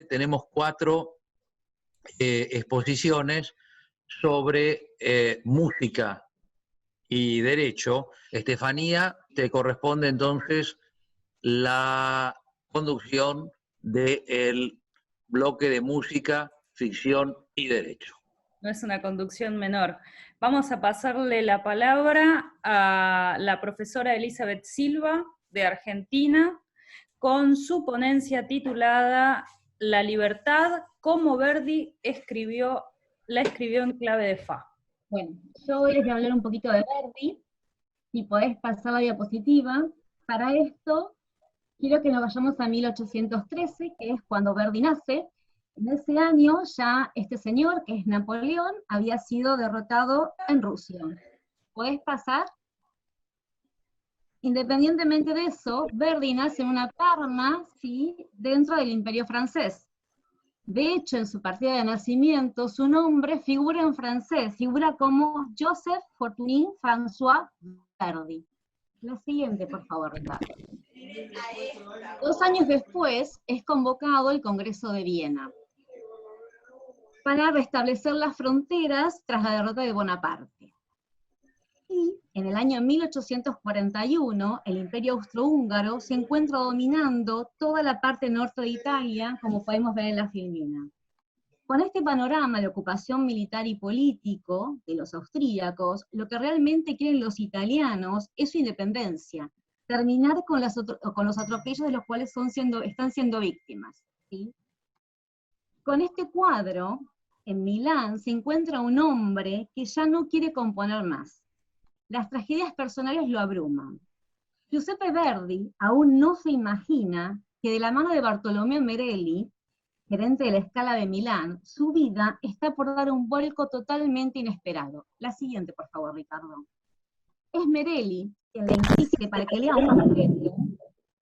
tenemos 4 exposiciones sobre música y derecho. Estefanía, te corresponde entonces la conducción del bloque de música, ficción y derecho. No es una conducción menor. Vamos a pasarle la palabra a la profesora Elizabeth Silva, de Argentina, con su ponencia titulada La libertad, cómo Verdi la escribió en clave de fa. Bueno, yo hoy les voy a hablar un poquito de Verdi. Si podés pasar la diapositiva. Para esto, quiero que nos vayamos a 1813, que es cuando Verdi nace. En ese año ya este señor, que es Napoleón, había sido derrotado en Rusia. ¿Podés pasar? Independientemente de eso, Verdi nace en una Parma, ¿sí?, dentro del Imperio francés. De hecho, en su partida de nacimiento, su nombre figura en francés, figura como Joseph Fortuny François Verdi. La siguiente, por favor, Ricardo. 2 años después, es convocado el Congreso de Viena para restablecer las fronteras tras la derrota de Bonaparte. Y en el año 1841, el Imperio Austrohúngaro se encuentra dominando toda la parte norte de Italia, como podemos ver en la filmina. Con este panorama de ocupación militar y político de los austríacos, lo que realmente quieren los italianos es su independencia, terminar con los atropellos de los cuales están siendo víctimas, ¿sí? Con este cuadro, en Milán se encuentra un hombre que ya no quiere componer más. Las tragedias personales lo abruman. Giuseppe Verdi aún no se imagina que de la mano de Bartolomeo Merelli, gerente de la Scala de Milán, su vida está por dar un vuelco totalmente inesperado. La siguiente, por favor, Ricardo. Es Merelli quien le insiste para que lea un libreto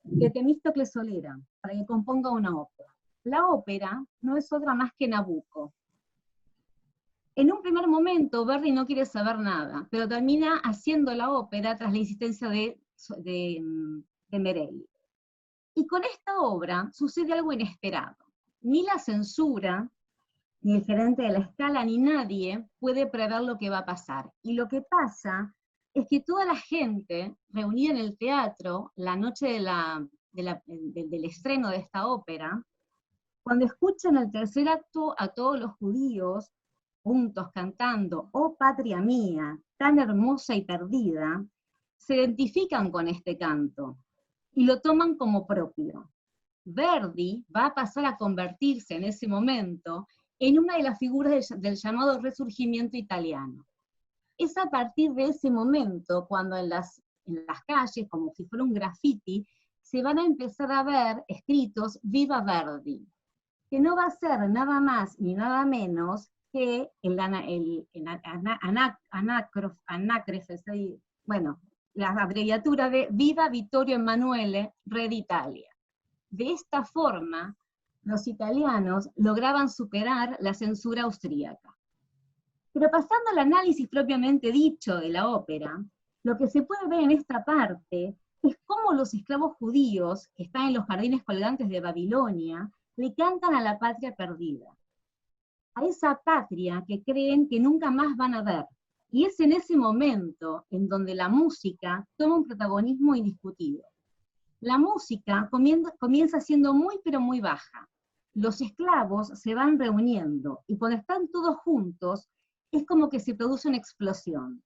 de Temístocles Solera, para que componga una ópera. La ópera no es otra más que Nabucco. En un primer momento, Verdi no quiere saber nada, pero termina haciendo la ópera tras la insistencia de Merelli. Y con esta obra sucede algo inesperado. Ni la censura, ni el gerente de la Scala, ni nadie puede prever lo que va a pasar. Y lo que pasa es que toda la gente reunida en el teatro, la noche del estreno de esta ópera, cuando escuchan el tercer acto a todos los judíos, juntos cantando, oh patria mía, tan hermosa y perdida, se identifican con este canto, y lo toman como propio. Verdi va a pasar a convertirse en ese momento en una de las figuras del llamado Resurgimiento italiano. Es a partir de ese momento cuando en las calles, como si fuera un graffiti, se van a empezar a ver escritos Viva Verdi, que no va a ser nada más ni nada menos que la abreviatura de Viva Vittorio Emanuele, Re d'Italia. De esta forma, los italianos lograban superar la censura austríaca. Pero pasando al análisis propiamente dicho de la ópera, lo que se puede ver en esta parte es cómo los esclavos judíos, que están en los jardines colgantes de Babilonia, le cantan a la patria perdida, a esa patria que creen que nunca más van a ver. Y es en ese momento en donde la música toma un protagonismo indiscutido. La música comienza siendo muy pero muy baja. Los esclavos se van reuniendo, y cuando están todos juntos, es como que se produce una explosión.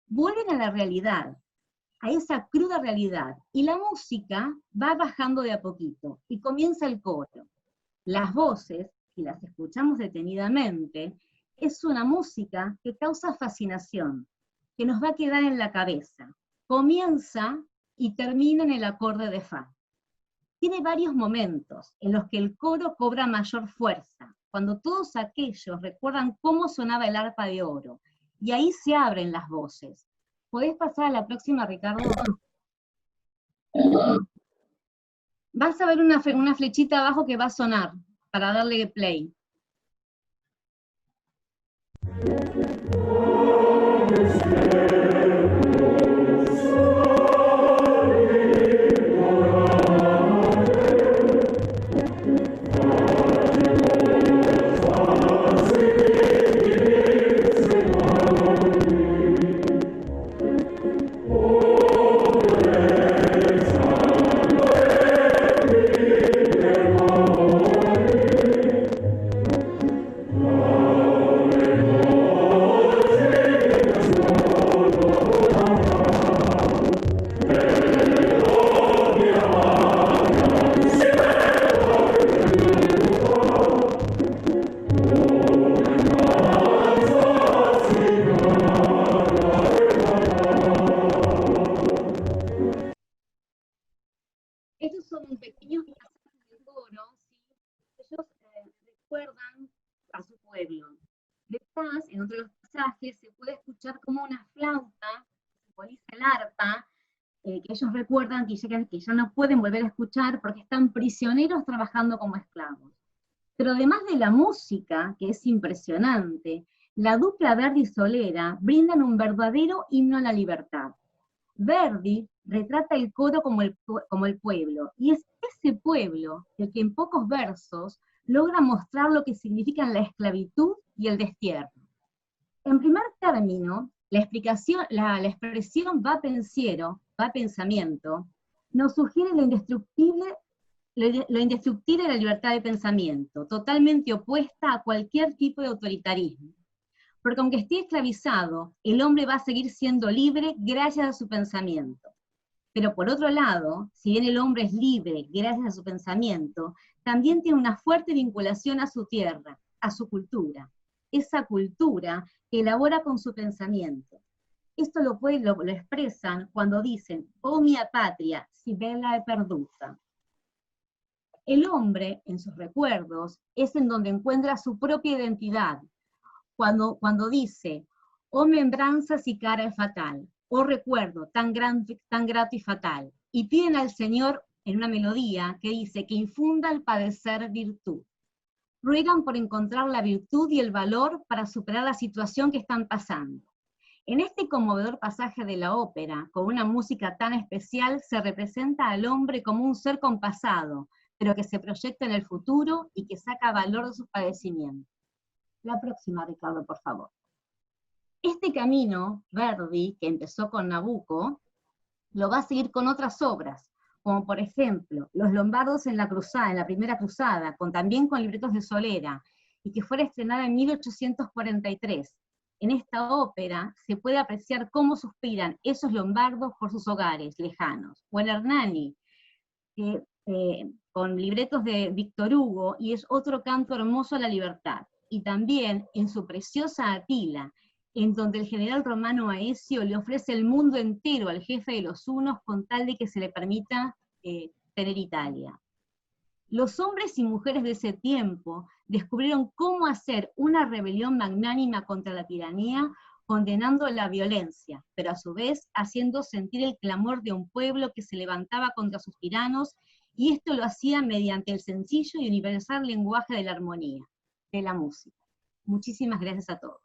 Vuelven a la realidad, a esa cruda realidad, y la música va bajando de a poquito, y comienza el coro. Las voces, si las escuchamos detenidamente, es una música que causa fascinación, que nos va a quedar en la cabeza. Comienza y termina en el acorde de fa. Tiene varios momentos en los que el coro cobra mayor fuerza, cuando todos aquellos recuerdan cómo sonaba el arpa de oro, y ahí se abren las voces. ¿Podés pasar a la próxima, Ricardo? Vas a ver una flechita abajo que va a sonar, para darle play. son pequeños pasajes de coro, ¿sí? Ellos recuerdan a su pueblo. Detrás, en otros pasajes, se puede escuchar como una flauta, simboliza el arpa, que ellos recuerdan que ya no pueden volver a escuchar porque están prisioneros trabajando como esclavos. Pero además de la música, que es impresionante, la dupla Verdi y Solera brindan un verdadero himno a la libertad. Verdi retrata el coro como el pueblo, y es ese pueblo el que en pocos versos logra mostrar lo que significan la esclavitud y el destierro. En primer término, la expresión va pensiero, va pensamiento, nos sugiere lo indestructible de la libertad de pensamiento, totalmente opuesta a cualquier tipo de autoritarismo. Porque aunque esté esclavizado, el hombre va a seguir siendo libre gracias a su pensamiento. Pero por otro lado, si bien el hombre es libre gracias a su pensamiento, también tiene una fuerte vinculación a su tierra, a su cultura. Esa cultura que elabora con su pensamiento. Esto lo expresan cuando dicen, oh mia patria, si bella e perduta. El hombre, en sus recuerdos, es en donde encuentra su propia identidad. Cuando dice, oh membranza si cara es fatal, oh recuerdo tan grato y fatal, y piden al Señor en una melodía que dice que infunda al padecer virtud. Ruegan por encontrar la virtud y el valor para superar la situación que están pasando. En este conmovedor pasaje de la ópera, con una música tan especial, se representa al hombre como un ser compasado, pero que se proyecta en el futuro y que saca valor de sus padecimientos. La próxima, Ricardo, por favor. Este camino, Verdi, que empezó con Nabucco, lo va a seguir con otras obras, como por ejemplo, Los Lombardos en la Cruzada, en la Primera Cruzada, también con libretos de Solera, y que fue estrenada en 1843. En esta ópera se puede apreciar cómo suspiran esos lombardos por sus hogares lejanos. O el Hernani, con libretos de Víctor Hugo, y es otro canto hermoso a la libertad. Y también en su preciosa Atila, en donde el general romano Aecio le ofrece el mundo entero al jefe de los hunos con tal de que se le permita tener Italia. Los hombres y mujeres de ese tiempo descubrieron cómo hacer una rebelión magnánima contra la tiranía, condenando la violencia, pero a su vez haciendo sentir el clamor de un pueblo que se levantaba contra sus tiranos, y esto lo hacía mediante el sencillo y universal lenguaje de la armonía, de la música. Muchísimas gracias a todos.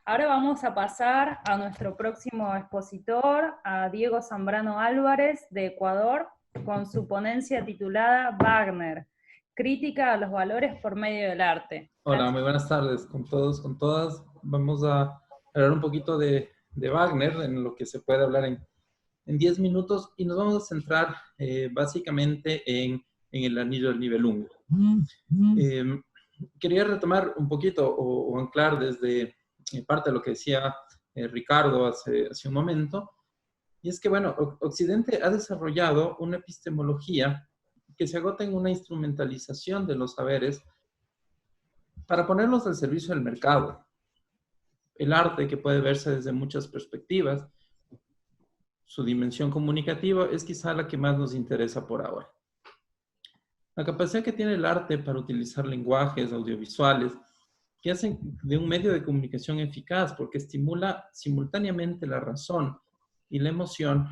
Ahora vamos a pasar a nuestro próximo expositor, a Diego Zambrano Álvarez, de Ecuador, con su ponencia titulada Wagner, crítica a los valores por medio del arte. Hola, muy buenas tardes con todos, con todas. Vamos a hablar un poquito de Wagner, en lo que se puede hablar en 10 minutos, y nos vamos a centrar básicamente en el Anillo del Nibelungo. Quería retomar un poquito o anclar desde parte de lo que decía Ricardo hace un momento, y es que, bueno, Occidente ha desarrollado una epistemología que se agota en una instrumentalización de los saberes para ponerlos al servicio del mercado. El arte, que puede verse desde muchas perspectivas, su dimensión comunicativa es quizá la que más nos interesa por ahora. La capacidad que tiene el arte para utilizar lenguajes audiovisuales que hacen de un medio de comunicación eficaz, porque estimula simultáneamente la razón y la emoción,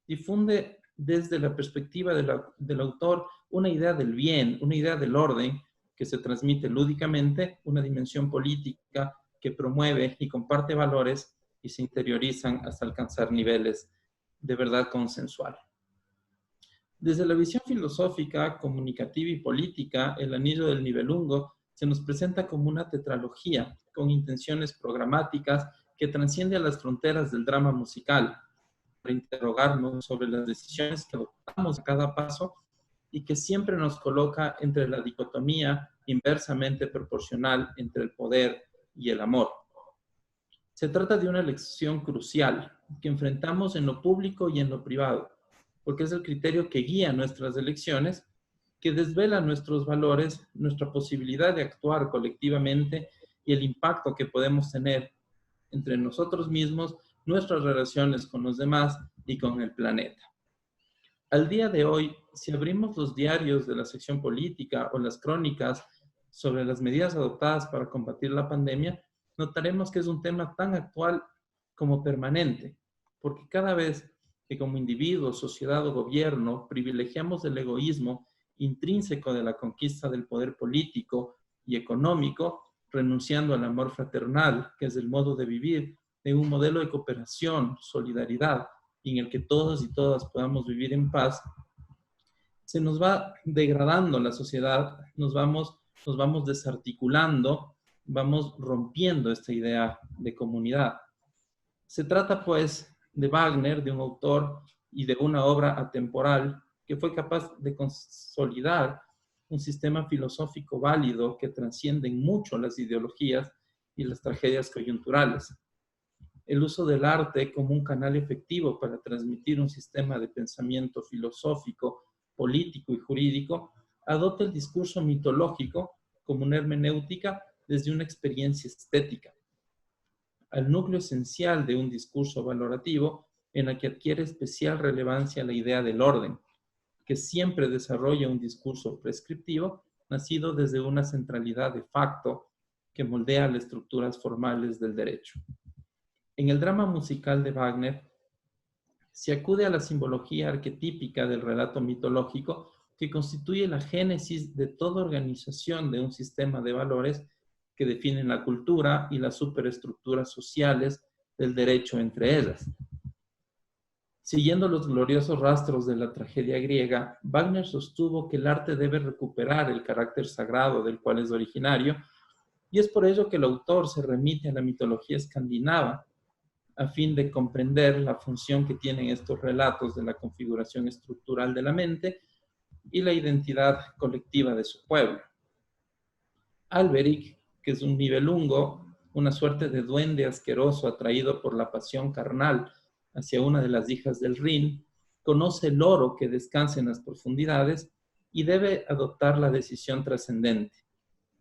difunde desde la perspectiva del autor una idea del bien, una idea del orden, que se transmite lúdicamente, una dimensión política que promueve y comparte valores y se interiorizan hasta alcanzar niveles de verdad consensual. Desde la visión filosófica, comunicativa y política, el Anillo del Nibelungo se nos presenta como una tetralogía con intenciones programáticas que transciende a las fronteras del drama musical, para interrogarnos sobre las decisiones que adoptamos a cada paso y que siempre nos coloca entre la dicotomía inversamente proporcional entre el poder y el amor. Se trata de una elección crucial que enfrentamos en lo público y en lo privado, porque es el criterio que guía nuestras elecciones, que desvela nuestros valores, nuestra posibilidad de actuar colectivamente y el impacto que podemos tener entre nosotros mismos, nuestras relaciones con los demás y con el planeta. Al día de hoy, si abrimos los diarios de la sección política o las crónicas sobre las medidas adoptadas para combatir la pandemia, notaremos que es un tema tan actual como permanente, porque cada vez que como individuos, sociedad o gobierno privilegiamos el egoísmo intrínseco de la conquista del poder político y económico, renunciando al amor fraternal, que es el modo de vivir de un modelo de cooperación, solidaridad, en el que todos y todas podamos vivir en paz, se nos va degradando la sociedad, nos vamos desarticulando, vamos rompiendo esta idea de comunidad. Se trata, pues, de Wagner, de un autor y de una obra atemporal que fue capaz de consolidar un sistema filosófico válido que trasciende mucho las ideologías y las tragedias coyunturales. El uso del arte como un canal efectivo para transmitir un sistema de pensamiento filosófico, político y jurídico, adopta el discurso mitológico como una hermenéutica desde una experiencia estética, al núcleo esencial de un discurso valorativo en la que adquiere especial relevancia la idea del orden, que siempre desarrolla un discurso prescriptivo nacido desde una centralidad de facto que moldea las estructuras formales del derecho. En el drama musical de Wagner, se acude a la simbología arquetípica del relato mitológico que constituye la génesis de toda organización de un sistema de valores que definen la cultura y las superestructuras sociales del derecho entre ellas. Siguiendo los gloriosos rastros de la tragedia griega, Wagner sostuvo que el arte debe recuperar el carácter sagrado del cual es originario, y es por ello que el autor se remite a la mitología escandinava, a fin de comprender la función que tienen estos relatos de la configuración estructural de la mente y la identidad colectiva de su pueblo. Alberic, que es un nivelungo, una suerte de duende asqueroso atraído por la pasión carnal hacia una de las hijas del Rin, conoce el oro que descansa en las profundidades y debe adoptar la decisión trascendente.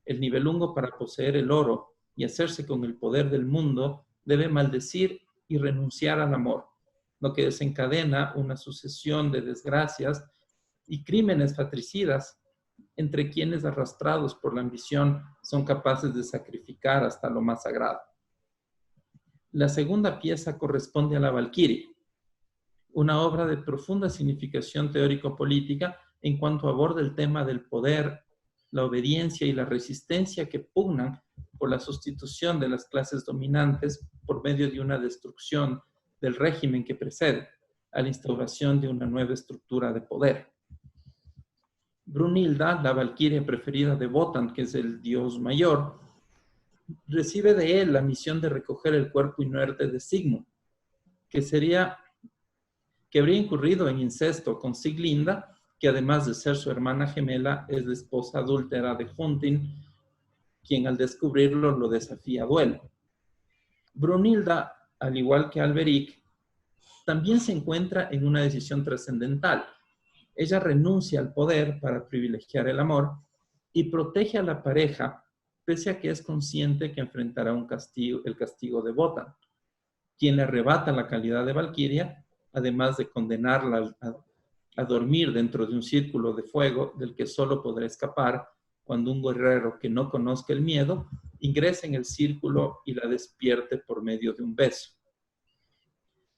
El nivelungo, para poseer el oro y hacerse con el poder del mundo, debe maldecir y renunciar al amor, lo que desencadena una sucesión de desgracias y crímenes fratricidas entre quienes, arrastrados por la ambición, son capaces de sacrificar hasta lo más sagrado. La segunda pieza corresponde a la Valquiria, una obra de profunda significación teórico-política en cuanto aborda el tema del poder, la obediencia y la resistencia que pugnan por la sustitución de las clases dominantes por medio de una destrucción del régimen que precede a la instauración de una nueva estructura de poder. Brunilda, la valquiria preferida de Wotan, que es el dios mayor, recibe de él la misión de recoger el cuerpo inerte de Sigmund, que habría incurrido en incesto con Siglinda, que además de ser su hermana gemela, es la esposa adúltera de Huntin, quien al descubrirlo lo desafía a duelo. Brunilda, al igual que Alberic, también se encuentra en una decisión trascendental. Ella renuncia al poder para privilegiar el amor y protege a la pareja, pese a que es consciente que enfrentará el castigo de Wotan, quien le arrebata la calidad de valquiria, además de condenarla a dormir dentro de un círculo de fuego del que solo podrá escapar cuando un guerrero que no conozca el miedo ingrese en el círculo y la despierte por medio de un beso.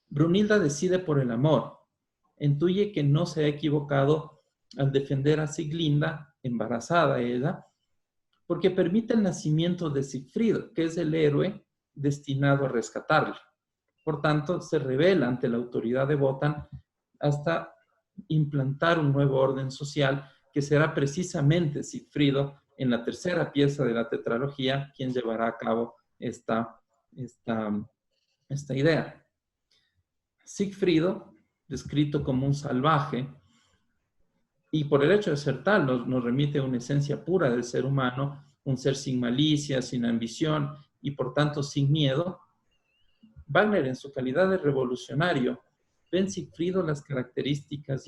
Brunilda decide por el amor. Intuye que no se ha equivocado al defender a Siglinda, embarazada ella, porque permite el nacimiento de Sigfrido, que es el héroe destinado a rescatarla. Por tanto, se rebela ante la autoridad de Wotan hasta implantar un nuevo orden social que será precisamente Sigfrido, en la tercera pieza de la tetralogía, quien llevará a cabo esta idea. Sigfrido, descrito como un salvaje, y por el hecho de ser tal, nos remite a una esencia pura del ser humano, un ser sin malicia, sin ambición y por tanto sin miedo. Wagner, en su calidad de revolucionario, ve en Sigfrido las características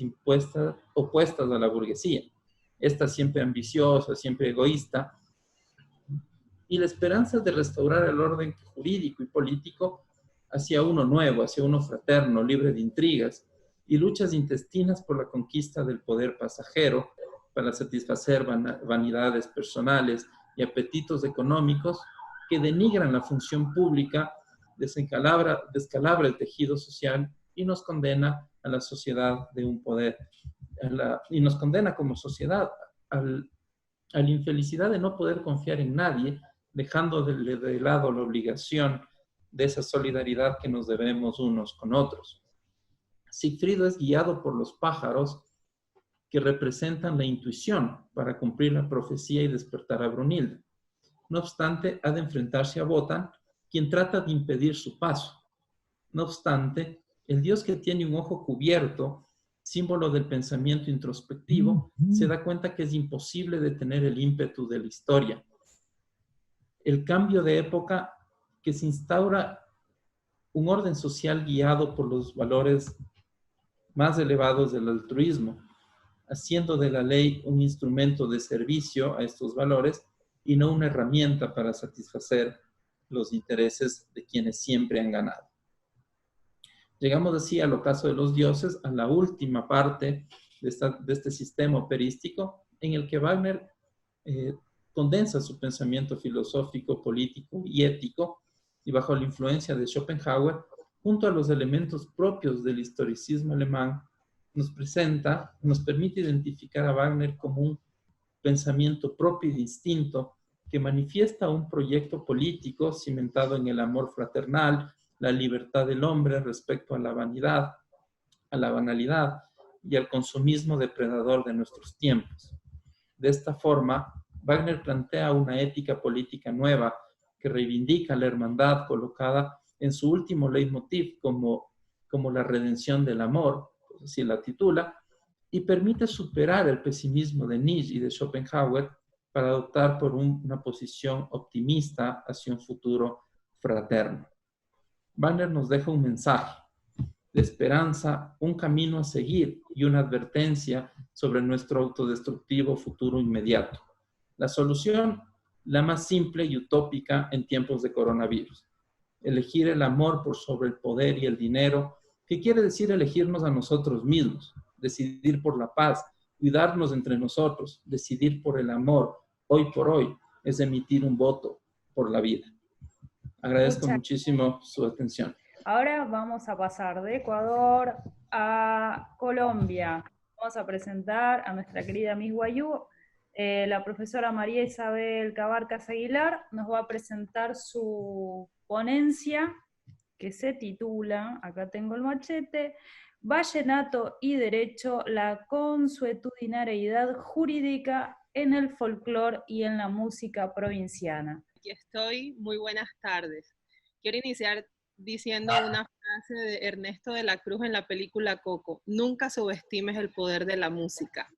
opuestas a la burguesía. Esta siempre ambiciosa, siempre egoísta, y la esperanza de restaurar el orden jurídico y político hacia uno nuevo, hacia uno fraterno, libre de intrigas y luchas intestinas por la conquista del poder pasajero para satisfacer vanidades personales y apetitos económicos que denigran la función pública, descalabra el tejido social y nos condena a la sociedad de un poder, y nos condena como sociedad a la infelicidad de no poder confiar en nadie, dejando de lado la obligación de esa solidaridad que nos debemos unos con otros. Sigfrido es guiado por los pájaros que representan la intuición para cumplir la profecía y despertar a Brunilda. No obstante, ha de enfrentarse a Wotan, quien trata de impedir su paso. No obstante, el dios que tiene un ojo cubierto, símbolo del pensamiento introspectivo, se da cuenta que es imposible detener el ímpetu de la historia. El cambio de época que se instaura un orden social guiado por los valores más elevados del altruismo, haciendo de la ley un instrumento de servicio a estos valores y no una herramienta para satisfacer los intereses de quienes siempre han ganado. Llegamos así al ocaso de los dioses, a la última parte de este sistema operístico en el que Wagner condensa su pensamiento filosófico, político y ético, y bajo la influencia de Schopenhauer, junto a los elementos propios del historicismo alemán, nos permite identificar a Wagner como un pensamiento propio y distinto que manifiesta un proyecto político cimentado en el amor fraternal, la libertad del hombre respecto a la vanidad, a la banalidad y al consumismo depredador de nuestros tiempos. De esta forma, Wagner plantea una ética política nueva que reivindica la hermandad colocada en su último leitmotiv como la redención del amor, así la titula, y permite superar el pesimismo de Nietzsche y de Schopenhauer para adoptar por una posición optimista hacia un futuro fraterno. Wagner nos deja un mensaje de esperanza, un camino a seguir y una advertencia sobre nuestro autodestructivo futuro inmediato. La solución, la más simple y utópica en tiempos de coronavirus. Elegir el amor por sobre el poder y el dinero, que quiere decir elegirnos a nosotros mismos, decidir por la paz, cuidarnos entre nosotros, decidir por el amor, hoy por hoy, es emitir un voto por la vida. Agradezco muchísimo su atención. Ahora vamos a pasar de Ecuador a Colombia. Vamos a presentar a nuestra querida Miss Guayú. La profesora María Isabel Cabarcas Aguilar nos va a presentar su ponencia que se titula, acá tengo el machete, Vallenato y Derecho, la consuetudinariedad jurídica en el folclore y en la música provinciana. Aquí estoy, muy buenas tardes. Quiero iniciar diciendo una frase de Ernesto de la Cruz en la película Coco: nunca subestimes el poder de la música.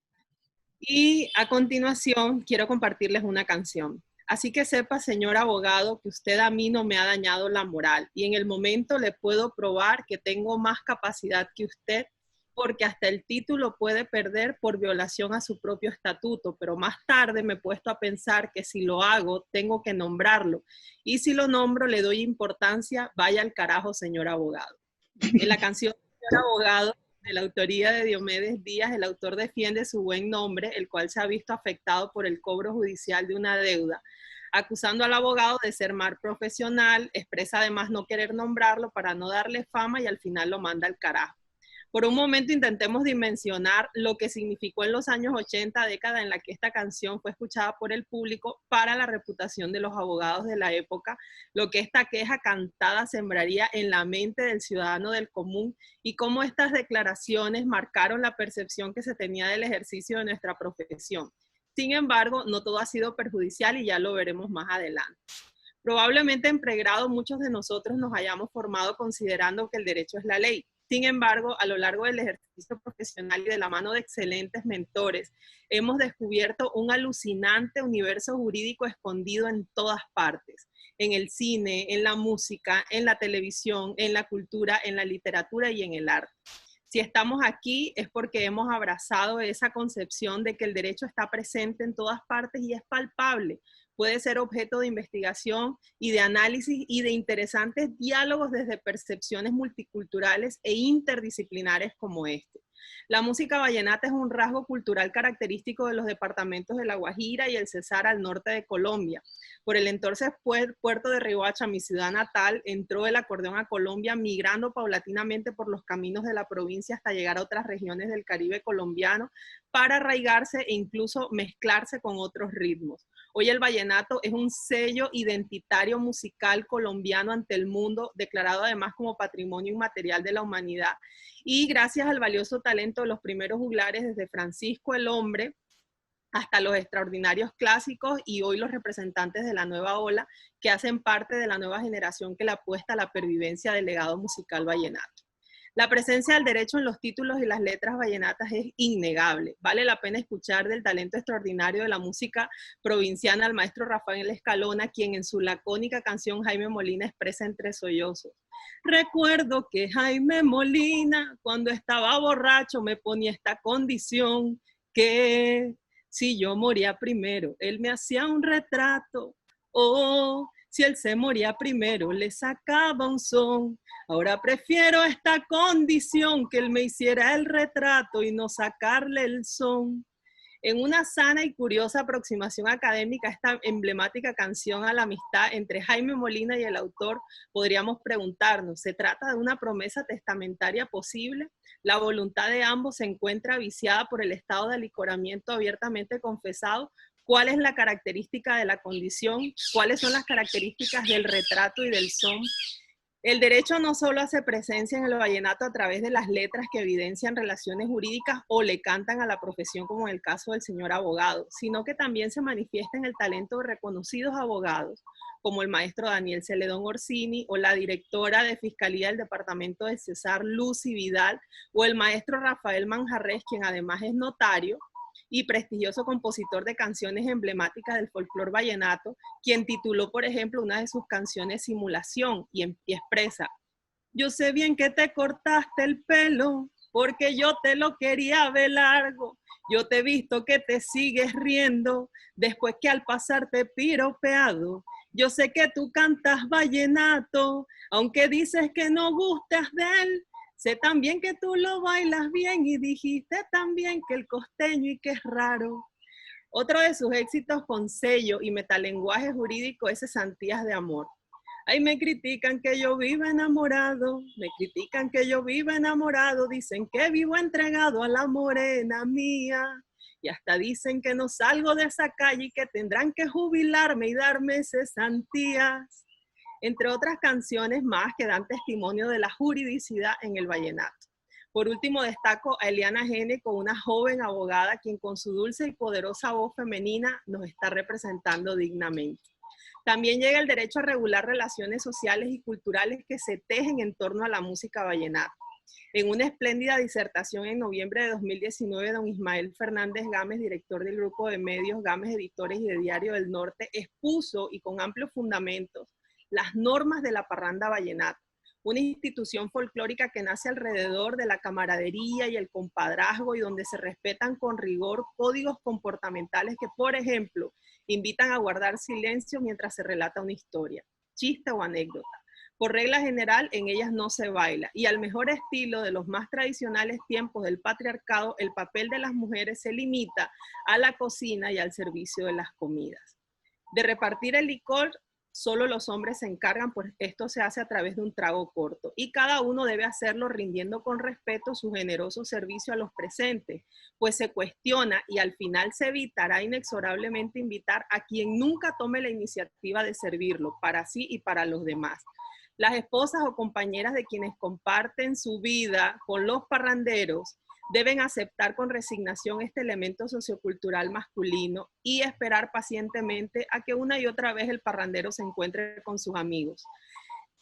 Y a continuación quiero compartirles una canción. Así que sepa, señor abogado, que usted a mí no me ha dañado la moral y en el momento le puedo probar que tengo más capacidad que usted, porque hasta el título puede perder por violación a su propio estatuto, pero más tarde me he puesto a pensar que si lo hago, tengo que nombrarlo, y si lo nombro, le doy importancia, vaya al carajo, señor abogado. En la canción Señor Abogado, de la autoría de Diomedes Díaz, el autor defiende su buen nombre, el cual se ha visto afectado por el cobro judicial de una deuda, acusando al abogado de ser mal profesional, expresa además no querer nombrarlo para no darle fama y al final lo manda al carajo. Por un momento intentemos dimensionar lo que significó en los años 80, década en la que esta canción fue escuchada por el público, para la reputación de los abogados de la época, lo que esta queja cantada sembraría en la mente del ciudadano del común y cómo estas declaraciones marcaron la percepción que se tenía del ejercicio de nuestra profesión. Sin embargo, no todo ha sido perjudicial y ya lo veremos más adelante. Probablemente en pregrado muchos de nosotros nos hayamos formado considerando que el derecho es la ley. Sin embargo, a lo largo del ejercicio profesional y de la mano de excelentes mentores, hemos descubierto un alucinante universo jurídico escondido en todas partes, en el cine, en la música, en la televisión, en la cultura, en la literatura y en el arte. Si estamos aquí es porque hemos abrazado esa concepción de que el derecho está presente en todas partes y es palpable, puede ser objeto de investigación y de análisis y de interesantes diálogos desde percepciones multiculturales e interdisciplinares como este. La música vallenata es un rasgo cultural característico de los departamentos de La Guajira y el Cesar al norte de Colombia. Por el entonces puerto de Riohacha, mi ciudad natal, entró el acordeón a Colombia, migrando paulatinamente por los caminos de la provincia hasta llegar a otras regiones del Caribe colombiano para arraigarse e incluso mezclarse con otros ritmos. Hoy el vallenato es un sello identitario musical colombiano ante el mundo, declarado además como patrimonio inmaterial de la humanidad. Y gracias al valioso talento de los primeros juglares, desde Francisco el Hombre hasta los extraordinarios clásicos y hoy los representantes de la nueva ola, que hacen parte de la nueva generación que le apuesta a la pervivencia del legado musical vallenato. La presencia del derecho en los títulos y las letras vallenatas es innegable. Vale la pena escuchar del talento extraordinario de la música provinciana al maestro Rafael Escalona, quien en su lacónica canción Jaime Molina expresa entre sollozos: recuerdo que Jaime Molina, cuando estaba borracho, me ponía esta condición, que si yo moría primero, él me hacía un retrato, o si él se moría primero, le sacaba un son. Ahora prefiero esta condición, que él me hiciera el retrato y no sacarle el son. En una sana y curiosa aproximación académica, esta emblemática canción a la amistad entre Jaime Molina y el autor, podríamos preguntarnos, ¿se trata de una promesa testamentaria posible? La voluntad de ambos se encuentra viciada por el estado de alicoramiento abiertamente confesado. ¿Cuál es la característica de la condición? ¿Cuáles son las características del retrato y del son? El derecho no solo hace presencia en el vallenato a través de las letras que evidencian relaciones jurídicas o le cantan a la profesión, como en el caso del señor abogado, sino que también se manifiesta en el talento de reconocidos abogados, como el maestro Daniel Celedón Orsini, o la directora de Fiscalía del Departamento de Cesar, Lucy Vidal, o el maestro Rafael Manjarres, quien además es notario y prestigioso compositor de canciones emblemáticas del folclore vallenato, quien tituló, por ejemplo, una de sus canciones Simulación, y expresa: yo sé bien que te cortaste el pelo, porque yo te lo quería ver largo. Yo te he visto que te sigues riendo, después que al pasar te piropeado. Yo sé que tú cantas vallenato, aunque dices que no gustas de él. Sé también que tú lo bailas bien y dijiste también que el costeño y que es raro. Otro de sus éxitos con sello y metalenguaje jurídico es Cesantías de Amor. Ay, me critican que yo vivo enamorado, me critican que yo vivo enamorado, dicen que vivo entregado a la morena mía. Y hasta dicen que no salgo de esa calle y que tendrán que jubilarme y darme cesantías. Entre otras canciones más que dan testimonio de la juridicidad en el vallenato. Por último, destaco a Eliana Gene, con una joven abogada quien con su dulce y poderosa voz femenina nos está representando dignamente. También llega el derecho a regular relaciones sociales y culturales que se tejen en torno a la música vallenata. En una espléndida disertación en noviembre de 2019, don Ismael Fernández Gámez, director del grupo de medios Gámez Editores y de Diario del Norte, expuso y con amplios fundamentos las normas de la parranda vallenata, una institución folclórica que nace alrededor de la camaradería y el compadrazgo y donde se respetan con rigor códigos comportamentales que, por ejemplo, invitan a guardar silencio mientras se relata una historia, chiste o anécdota. Por regla general, en ellas no se baila, y al mejor estilo de los más tradicionales tiempos del patriarcado, el papel de las mujeres se limita a la cocina y al servicio de las comidas. De repartir el licor, solo los hombres se encargan, pues esto se hace a través de un trago corto y cada uno debe hacerlo rindiendo con respeto su generoso servicio a los presentes, pues se cuestiona y al final se evitará inexorablemente invitar a quien nunca tome la iniciativa de servirlo para sí y para los demás. Las esposas o compañeras de quienes comparten su vida con los parranderos deben aceptar con resignación este elemento sociocultural masculino y esperar pacientemente a que una y otra vez el parrandero se encuentre con sus amigos.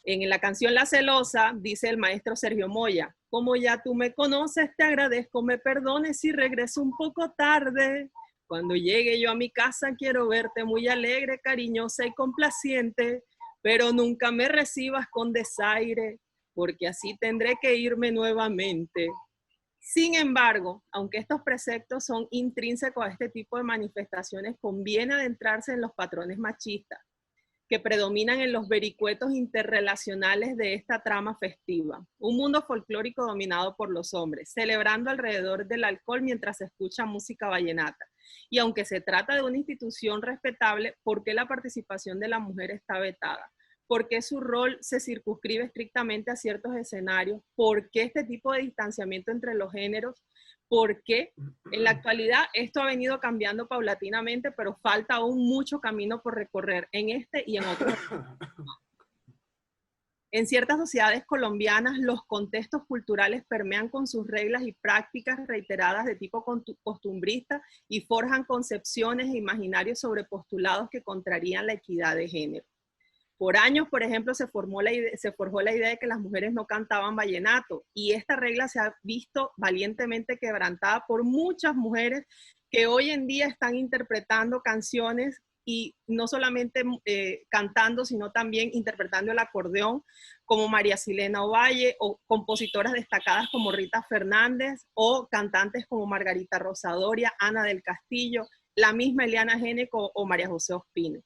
En la canción La Celosa dice el maestro Sergio Moya: como ya tú me conoces, te agradezco, me perdones si regreso un poco tarde. Cuando llegue yo a mi casa quiero verte muy alegre, cariñosa y complaciente, pero nunca me recibas con desaire, porque así tendré que irme nuevamente. Sin embargo, aunque estos preceptos son intrínsecos a este tipo de manifestaciones, conviene adentrarse en los patrones machistas que predominan en los vericuetos interrelacionales de esta trama festiva. Un mundo folclórico dominado por los hombres, celebrando alrededor del alcohol mientras se escucha música vallenata. Y aunque se trata de una institución respetable, ¿por qué la participación de la mujer está vetada? ¿Por qué su rol se circunscribe estrictamente a ciertos escenarios? ¿Por qué este tipo de distanciamiento entre los géneros? ¿Por qué? En la actualidad esto ha venido cambiando paulatinamente, pero falta aún mucho camino por recorrer en este y en otros. En ciertas sociedades colombianas, los contextos culturales permean con sus reglas y prácticas reiteradas de tipo costumbrista y forjan concepciones e imaginarios sobre postulados que contrarían la equidad de género. Por años, por ejemplo, se forjó la idea de que las mujeres no cantaban vallenato, y esta regla se ha visto valientemente quebrantada por muchas mujeres que hoy en día están interpretando canciones y no solamente cantando, sino también interpretando el acordeón, como María Silena Ovalle, o compositoras destacadas como Rita Fernández, o cantantes como Margarita Rosadoria, Ana del Castillo, la misma Eliana Géneco o María José Ospino.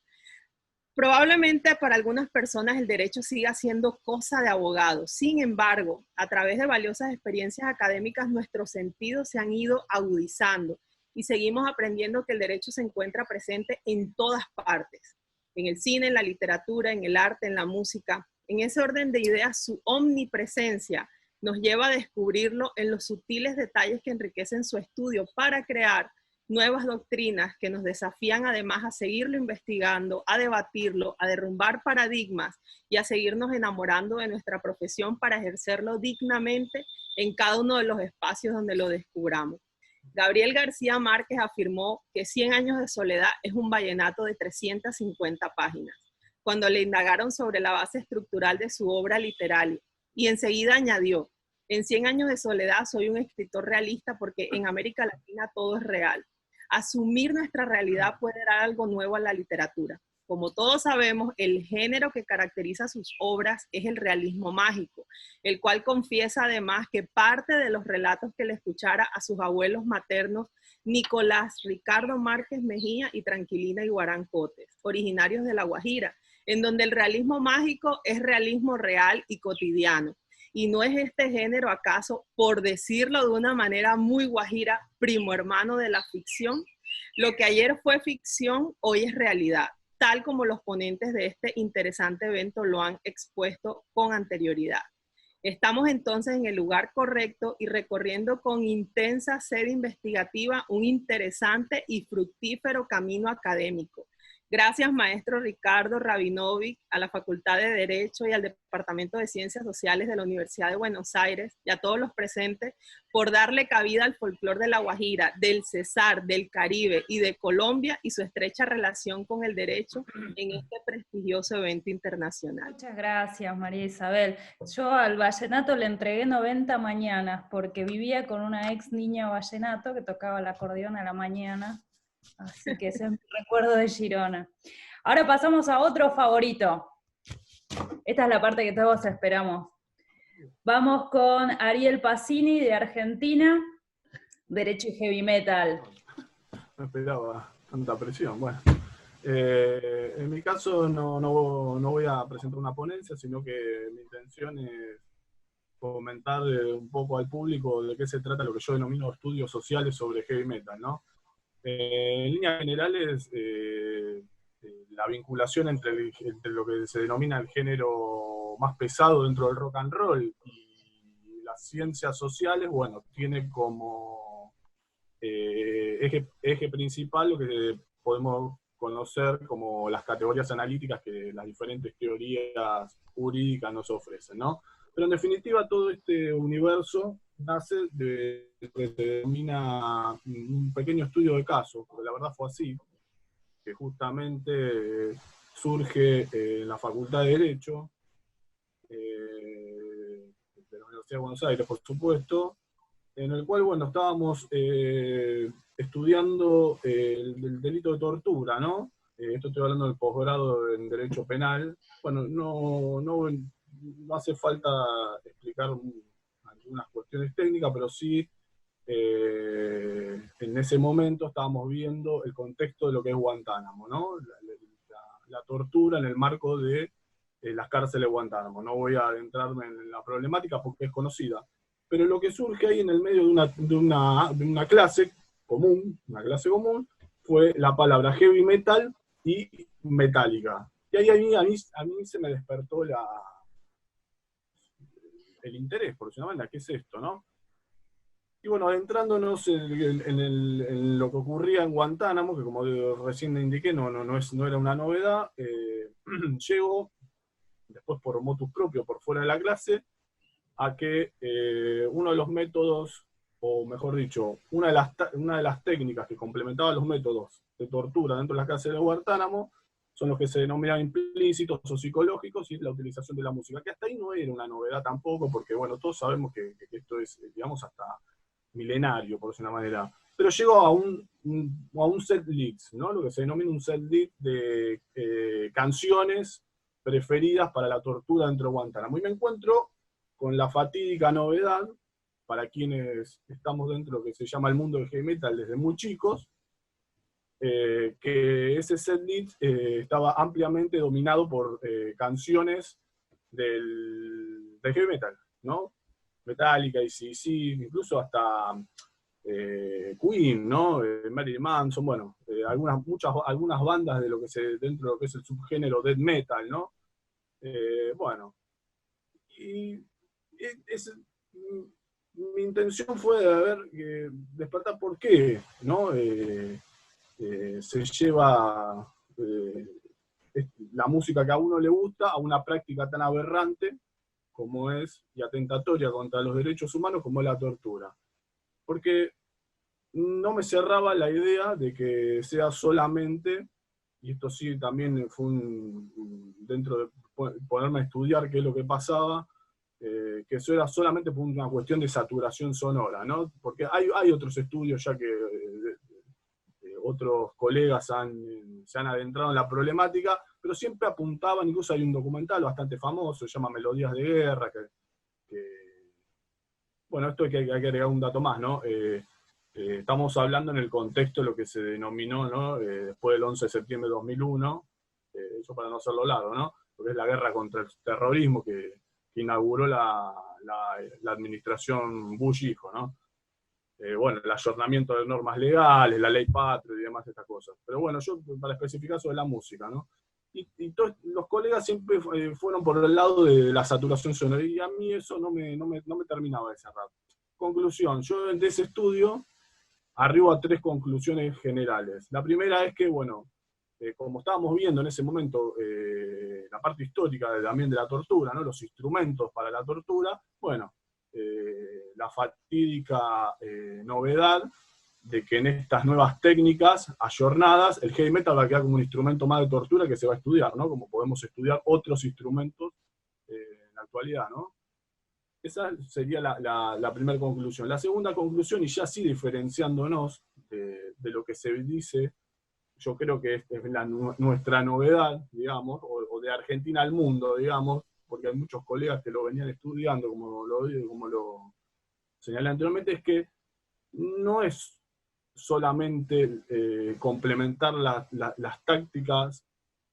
Probablemente para algunas personas el derecho siga siendo cosa de abogados. Sin embargo, a través de valiosas experiencias académicas, nuestros sentidos se han ido agudizando y seguimos aprendiendo que el derecho se encuentra presente en todas partes, en el cine, en la literatura, en el arte, en la música. En ese orden de ideas, su omnipresencia nos lleva a descubrirlo en los sutiles detalles que enriquecen su estudio para crear nuevas doctrinas que nos desafían además a seguirlo investigando, a debatirlo, a derrumbar paradigmas y a seguirnos enamorando de nuestra profesión para ejercerlo dignamente en cada uno de los espacios donde lo descubramos. Gabriel García Márquez afirmó que 100 años de soledad es un vallenato de 350 páginas, cuando le indagaron sobre la base estructural de su obra literaria, y enseguida añadió: en 100 años de soledad soy un escritor realista porque en América Latina todo es real. Asumir nuestra realidad puede dar algo nuevo a la literatura. Como todos sabemos, el género que caracteriza sus obras es el realismo mágico, el cual confiesa además que parte de los relatos que le escuchara a sus abuelos maternos, Nicolás Ricardo Márquez Mejía y Tranquilina Iguarán Cotes, originarios de La Guajira, en donde el realismo mágico es realismo real y cotidiano. ¿Y no es este género acaso, por decirlo de una manera muy guajira, primo hermano de la ficción? Lo que ayer fue ficción, hoy es realidad, tal como los ponentes de este interesante evento lo han expuesto con anterioridad. Estamos entonces en el lugar correcto y recorriendo con intensa sed investigativa un interesante y fructífero camino académico. Gracias, maestro Ricardo Rabinovic, a la Facultad de Derecho y al Departamento de Ciencias Sociales de la Universidad de Buenos Aires, y a todos los presentes, por darle cabida al folclor de La Guajira, del Cesar, del Caribe y de Colombia, y su estrecha relación con el derecho en este prestigioso evento internacional. Muchas gracias, María Isabel. Yo al vallenato le entregué 90 mañanas, porque vivía con una ex niña vallenato que tocaba el acordeón a la mañana. Así que ese es mi recuerdo de Girona. Ahora pasamos a otro favorito. Esta es la parte que todos esperamos. Vamos con Ariel Pacini, de Argentina, Derecho y Heavy Metal. No esperaba tanta presión. Bueno, en mi caso no voy a presentar una ponencia, sino que mi intención es comentar un poco al público de qué se trata lo que yo denomino estudios sociales sobre heavy metal, ¿no? En líneas generales, la vinculación entre lo que se denomina el género más pesado dentro del rock and roll y las ciencias sociales, bueno, tiene como eje principal lo que podemos conocer como las categorías analíticas que las diferentes teorías jurídicas nos ofrecen, ¿no? Pero en definitiva todo este universo nace de lo que se denomina un pequeño estudio de caso, porque la verdad fue así, que justamente surge en la Facultad de Derecho, de la Universidad de Buenos Aires, por supuesto, en el cual, bueno, estábamos estudiando el delito de tortura, ¿no? Esto estoy hablando del posgrado en Derecho Penal. Bueno, no hace falta explicar algunas cuestiones técnicas, pero sí en ese momento estábamos viendo el contexto de lo que es Guantánamo, ¿no? La tortura en el marco de las cárceles de Guantánamo. No voy a adentrarme en la problemática porque es conocida. Pero lo que surge ahí en el medio de una clase común, fue la palabra heavy metal y metálica. Y ahí a mí se me despertó el interés, por decirlo de una manera, ¿qué es esto, no? Y bueno, adentrándonos en lo que ocurría en Guantánamo, que como recién indiqué, no era una novedad, llego, después por motus propio, por fuera de la clase, a que uno de los métodos, o mejor dicho, una de las técnicas que complementaba los métodos de tortura dentro de las cárceles de Guantánamo, son los que se denominan implícitos o psicológicos, y la utilización de la música, que hasta ahí no era una novedad tampoco, porque bueno, todos sabemos que esto es, digamos, hasta milenario, por decir una manera. Pero llegó a un set list, ¿no? Lo que se denomina un set list de canciones preferidas para la tortura dentro de Guantánamo. Y me encuentro con la fatídica novedad, para quienes estamos dentro de lo que se llama el mundo del heavy metal desde muy chicos, que ese setlist estaba ampliamente dominado por canciones del heavy metal, ¿no? Metallica, AC/DC, incluso hasta Queen, ¿no? Marilyn Manson, bueno, algunas bandas de lo que dentro de lo que es el subgénero death metal, ¿no? Bueno, y mi intención fue de despertar por qué, ¿no? Se lleva la música que a uno le gusta a una práctica tan aberrante como es, y atentatoria contra los derechos humanos, como es la tortura. Porque no me cerraba la idea de que sea solamente, y esto sí también fue dentro de ponerme a estudiar qué es lo que pasaba, que eso era solamente por una cuestión de saturación sonora, ¿no? Porque hay otros estudios ya que otros colegas se han adentrado en la problemática, pero siempre apuntaban, incluso hay un documental bastante famoso, se llama Melodías de Guerra, bueno, esto hay que agregar un dato más, ¿no? Estamos hablando en el contexto de lo que se denominó, ¿no? Después del 11 de septiembre de 2001, eso para no hacerlo largo, ¿no? Porque es la guerra contra el terrorismo que inauguró la administración Bush hijo, ¿no? Bueno, el ayornamiento de normas legales, la ley Patriot y demás estas cosas. Pero bueno, yo para especificar sobre la música, ¿no? Y todos los colegas siempre fueron por el lado de la saturación sonora, y a mí eso no me terminaba de cerrar. Conclusión, yo de ese estudio arribo a 3 conclusiones generales. La primera es que, bueno, como estábamos viendo en ese momento, la parte histórica también de la tortura, ¿no? Los instrumentos para la tortura, bueno, la fatídica novedad de que en estas nuevas técnicas ayornadas, el heavy metal va a quedar como un instrumento más de tortura que se va a estudiar, ¿no? Como podemos estudiar otros instrumentos en la actualidad, ¿no? Esa sería la primera conclusión. La segunda conclusión, y ya sí diferenciándonos de lo que se dice, yo creo que es nuestra novedad, digamos, o de Argentina al mundo, digamos, porque hay muchos colegas que lo venían estudiando, como lo señalé anteriormente, es que no es solamente complementar las tácticas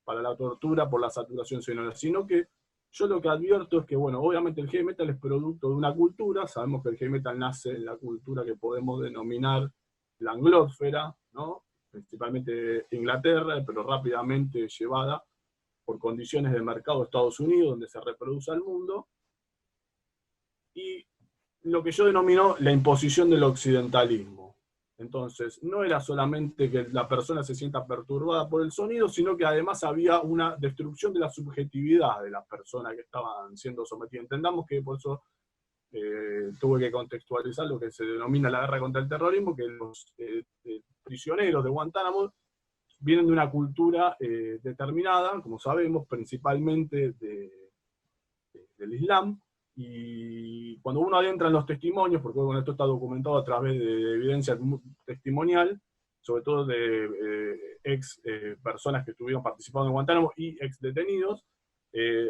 para la tortura por la saturación sonora, sino que yo lo que advierto es que, bueno, obviamente el heavy metal es producto de una cultura, sabemos que el heavy metal nace en la cultura que podemos denominar la anglósfera, ¿no? Principalmente Inglaterra, pero rápidamente llevada por condiciones de mercado de Estados Unidos, donde se reproduce al mundo, y lo que yo denomino la imposición del occidentalismo. Entonces, no era solamente que la persona se sienta perturbada por el sonido, sino que además había una destrucción de la subjetividad de las personas que estaban siendo sometidas. Entendamos que por eso tuve que contextualizar lo que se denomina la guerra contra el terrorismo, que los prisioneros de Guantánamo vienen de una cultura determinada, como sabemos, principalmente del Islam, y cuando uno adentra en los testimonios, porque bueno, esto está documentado a través de evidencia testimonial, sobre todo de ex personas que estuvieron participando en Guantánamo y ex detenidos,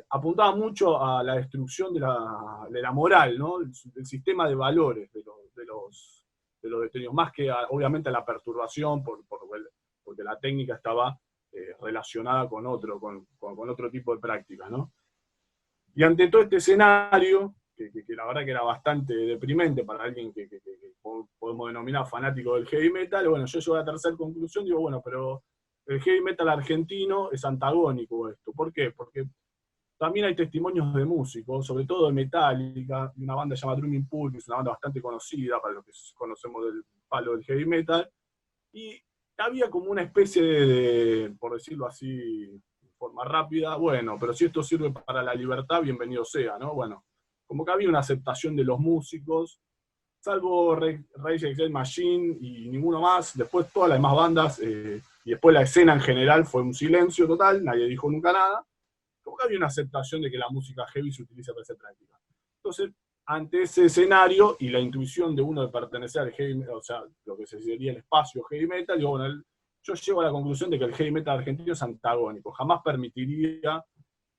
apuntaba mucho a la destrucción de la moral, ¿no? del sistema de valores de los destellos, más que obviamente a la perturbación, porque la técnica estaba relacionada con otro tipo de prácticas, ¿no? Y ante todo este escenario, que la verdad que era bastante deprimente para alguien que podemos denominar fanático del heavy metal, bueno, yo llego a la tercera conclusión, digo, bueno, pero el heavy metal argentino es antagónico a esto. ¿Por qué? Porque también hay testimonios de músicos, sobre todo de Metallica, de una banda llamada Drum Impulse, que es una banda bastante conocida para los que conocemos del palo del heavy metal, y había como una especie de, por decirlo así, de forma rápida, bueno, pero si esto sirve para la libertad, bienvenido sea, ¿no? Bueno, como que había una aceptación de los músicos, salvo Rage Against the Machine y ninguno más, después todas las demás bandas, y después la escena en general fue un silencio total, nadie dijo nunca nada, como que había una aceptación de que la música heavy se utiliza para hacer práctica. Entonces, ante ese escenario y la intuición de uno de pertenecer al heavy metal, o sea, lo que sería el espacio heavy metal, digo, bueno, yo llego a la conclusión de que el heavy metal argentino es antagónico, jamás permitiría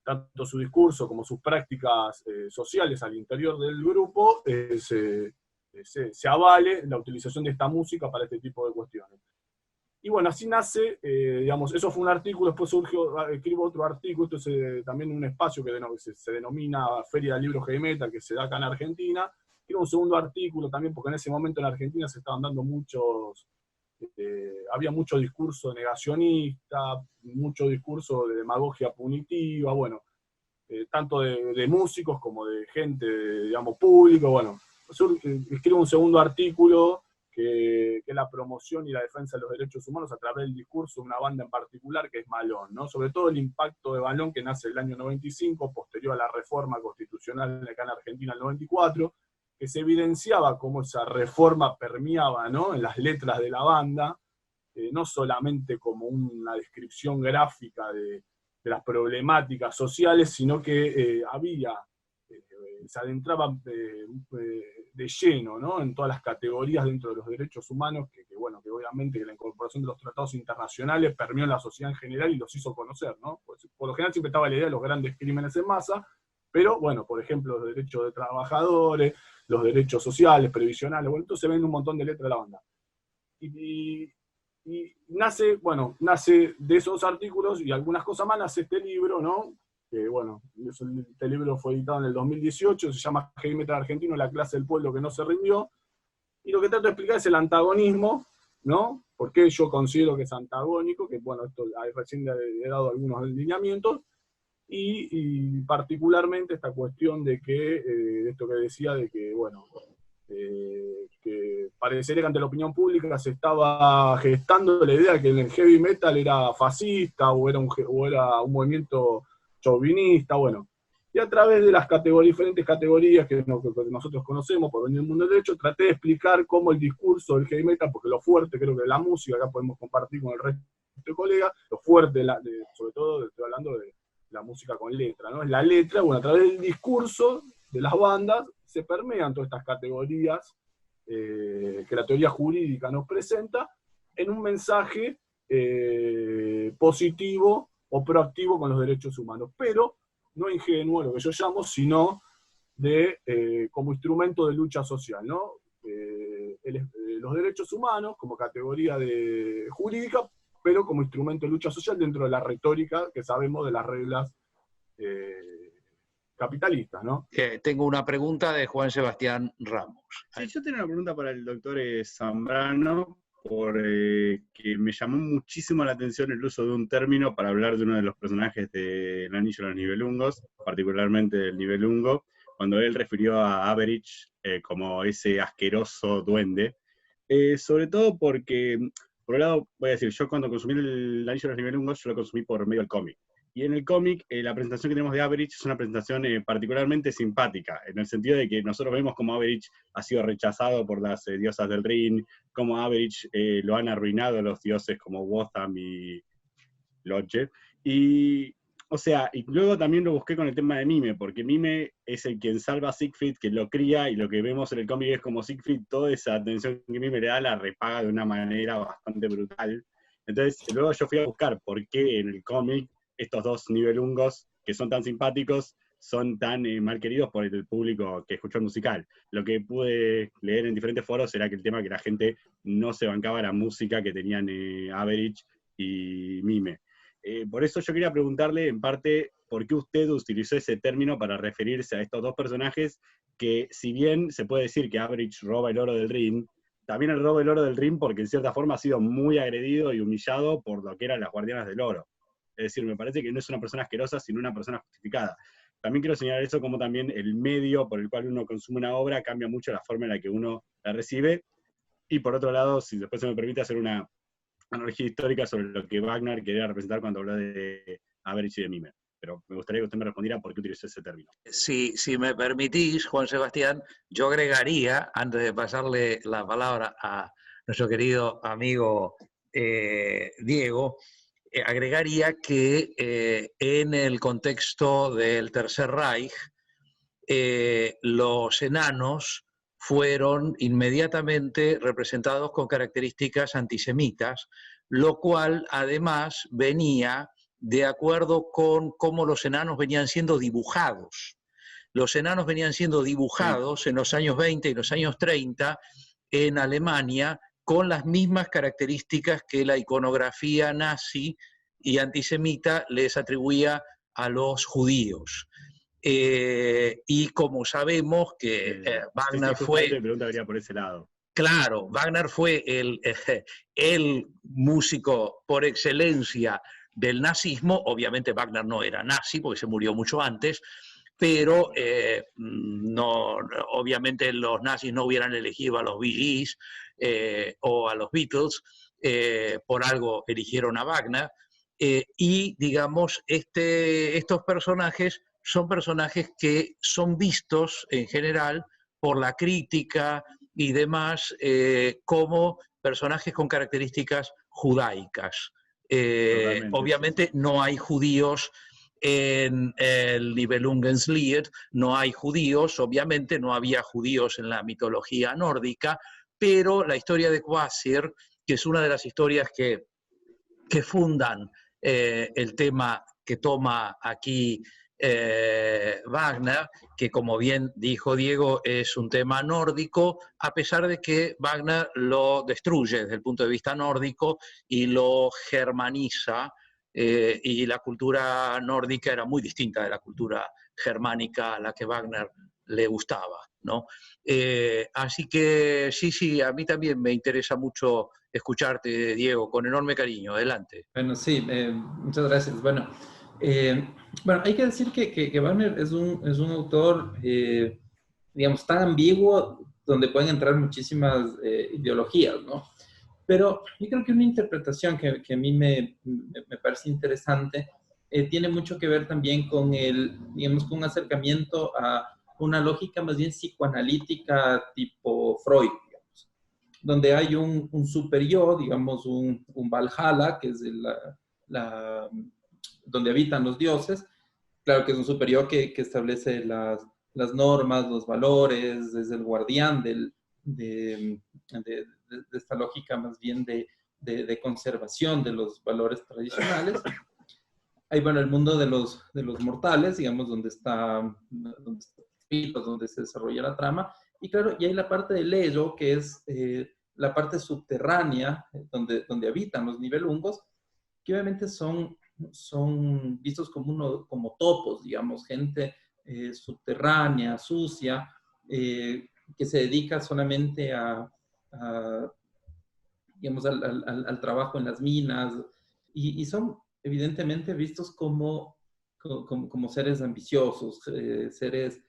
tanto su discurso como sus prácticas sociales al interior del grupo se avale la utilización de esta música para este tipo de cuestiones. Y bueno, así nace, digamos, eso fue un artículo, después surgió, escribo otro artículo, esto es también un espacio que se denomina Feria del Libro Heavy Metal, que se da acá en Argentina. Escribo un segundo artículo también, porque en ese momento en Argentina se estaban dando había mucho discurso negacionista, mucho discurso de demagogia punitiva, bueno, tanto de músicos como de gente, digamos, público, bueno. Escribo un segundo artículo que es la promoción y la defensa de los derechos humanos a través del discurso de una banda en particular que es Malón, ¿no? Sobre todo el impacto de Malón, que nace el año 95, posterior a la reforma constitucional acá en Argentina en el 94, que se evidenciaba cómo esa reforma permeaba, ¿no?, en las letras de la banda, no solamente como una descripción gráfica de las problemáticas sociales, sino que se adentraba de lleno, ¿no?, en todas las categorías dentro de los derechos humanos, que obviamente que la incorporación de los tratados internacionales permeó en la sociedad en general y los hizo conocer, ¿no? Pues, por lo general siempre estaba la idea de los grandes crímenes en masa, pero bueno, por ejemplo, los derechos de trabajadores, los derechos sociales, previsionales, bueno, entonces se ven un montón de letras de la banda. Y nace de esos artículos y algunas cosas más, nace este libro, ¿no? Que bueno, este libro fue editado en el 2018, se llama Heavy Metal Argentino, la clase del pueblo que no se rindió, y lo que trato de explicar es el antagonismo, ¿no? ¿Por qué yo considero que es antagónico? Que bueno, esto recién le he dado algunos lineamientos, y particularmente esta cuestión de que, esto que decía, de que, bueno, que parecería que ante la opinión pública se estaba gestando la idea de que el heavy metal era fascista, o era un movimiento chauvinista, bueno. Y a través de las diferentes categorías que nosotros conocemos por venir del mundo del derecho, traté de explicar cómo el discurso del heavy metal, porque lo fuerte creo que de la música, acá podemos compartir con el resto de colegas, lo fuerte, sobre todo estoy hablando de la música con letra, ¿no? Es la letra, bueno, a través del discurso de las bandas se permean todas estas categorías que la teoría jurídica nos presenta en un mensaje positivo o proactivo con los derechos humanos, pero no ingenuo, lo que yo llamo, sino como instrumento de lucha social, ¿no? Los derechos humanos como categoría jurídica, pero como instrumento de lucha social dentro de la retórica que sabemos de las reglas capitalistas, ¿no? Tengo una pregunta de Juan Sebastián Ramos. Sí, yo tengo una pregunta para el doctor Zambrano, que me llamó muchísimo la atención el uso de un término para hablar de uno de los personajes de El Anillo de los Nibelungos, particularmente del Nibelungo, cuando él refirió a Aberich como ese asqueroso duende, sobre todo porque, por un lado, voy a decir, yo cuando consumí El Anillo de los Nibelungos, yo lo consumí por medio del cómic. Y en el cómic, la presentación que tenemos de Aberich es una presentación particularmente simpática, en el sentido de que nosotros vemos cómo Aberich ha sido rechazado por las diosas del Rin, cómo Aberich lo han arruinado los dioses como Wotham y Lodge. Y luego también lo busqué con el tema de Mime, porque Mime es el quien salva a Siegfried, que lo cría, y lo que vemos en el cómic es como Siegfried, toda esa atención que Mime le da, la repaga de una manera bastante brutal. Entonces, luego yo fui a buscar por qué en el cómic estos dos Nibelungos, que son tan simpáticos, son tan mal queridos por el público que escuchó el musical. Lo que pude leer en diferentes foros era que el tema que la gente no se bancaba la música que tenían Average y Mime. Por eso yo quería preguntarle, en parte, ¿por qué usted utilizó ese término para referirse a estos dos personajes que, si bien se puede decir que Average roba el oro del ring, también el roba el oro del ring porque en cierta forma ha sido muy agredido y humillado por lo que eran las guardianas del oro? Es decir, me parece que no es una persona asquerosa, sino una persona justificada. También quiero señalar eso como también el medio por el cual uno consume una obra cambia mucho la forma en la que uno la recibe. Y por otro lado, si después se me permite hacer una analogía histórica sobre lo que Wagner quería representar cuando habló de Average y de Mime. Pero me gustaría que usted me respondiera por qué utilizó ese término. Si me permitís, Juan Sebastián, yo agregaría, antes de pasarle la palabra a nuestro querido amigo Diego, agregaría que en el contexto del Tercer Reich, los enanos fueron inmediatamente representados con características antisemitas, lo cual además venía de acuerdo con cómo los enanos venían siendo dibujados. Los enanos venían siendo dibujados en los años 20 y los años 30 en Alemania con las mismas características que la iconografía nazi y antisemita les atribuía a los judíos. Y como sabemos que Wagner fue... Mi pregunta venía por ese lado. Claro, Wagner fue el músico por excelencia del nazismo. Obviamente Wagner no era nazi porque se murió mucho antes, pero no, obviamente los nazis no hubieran elegido a los Bee Gees o a los Beatles, por algo eligieron a Wagner, y digamos, estos personajes son personajes que son vistos en general por la crítica y demás como personajes con características judaicas. Obviamente no hay judíos en el Nibelungenlied, no hay judíos, obviamente no había judíos en la mitología nórdica, pero la historia de Kvasir, que es una de las historias que fundan el tema que toma aquí Wagner, que como bien dijo Diego, es un tema nórdico, a pesar de que Wagner lo destruye desde el punto de vista nórdico y lo germaniza, y la cultura nórdica era muy distinta de la cultura germánica a la que Wagner le gustaba, ¿no? Así que sí, a mí también me interesa mucho escucharte, Diego, con enorme cariño. Adelante. Bueno, sí, muchas gracias. Bueno, hay que decir que Wagner es un autor, digamos, tan ambiguo, donde pueden entrar muchísimas ideologías, ¿no? Pero yo creo que una interpretación que a mí me parece interesante tiene mucho que ver también con digamos, con un acercamiento a una lógica más bien psicoanalítica tipo Freud, digamos, donde hay un super-yo, digamos, un Valhalla, que es donde habitan los dioses. Claro que es un super-yo que establece las normas, los valores, es el guardián de esta lógica más bien de conservación de los valores tradicionales. Hay, bueno, el mundo de los mortales, digamos, donde se desarrolla la trama. Y claro, y hay la parte del ello, que es la parte subterránea, donde habitan los Nibelungos, que obviamente son vistos como topos, digamos, gente subterránea, sucia, que se dedica solamente digamos, al trabajo en las minas, y son evidentemente vistos como seres ambiciosos, seres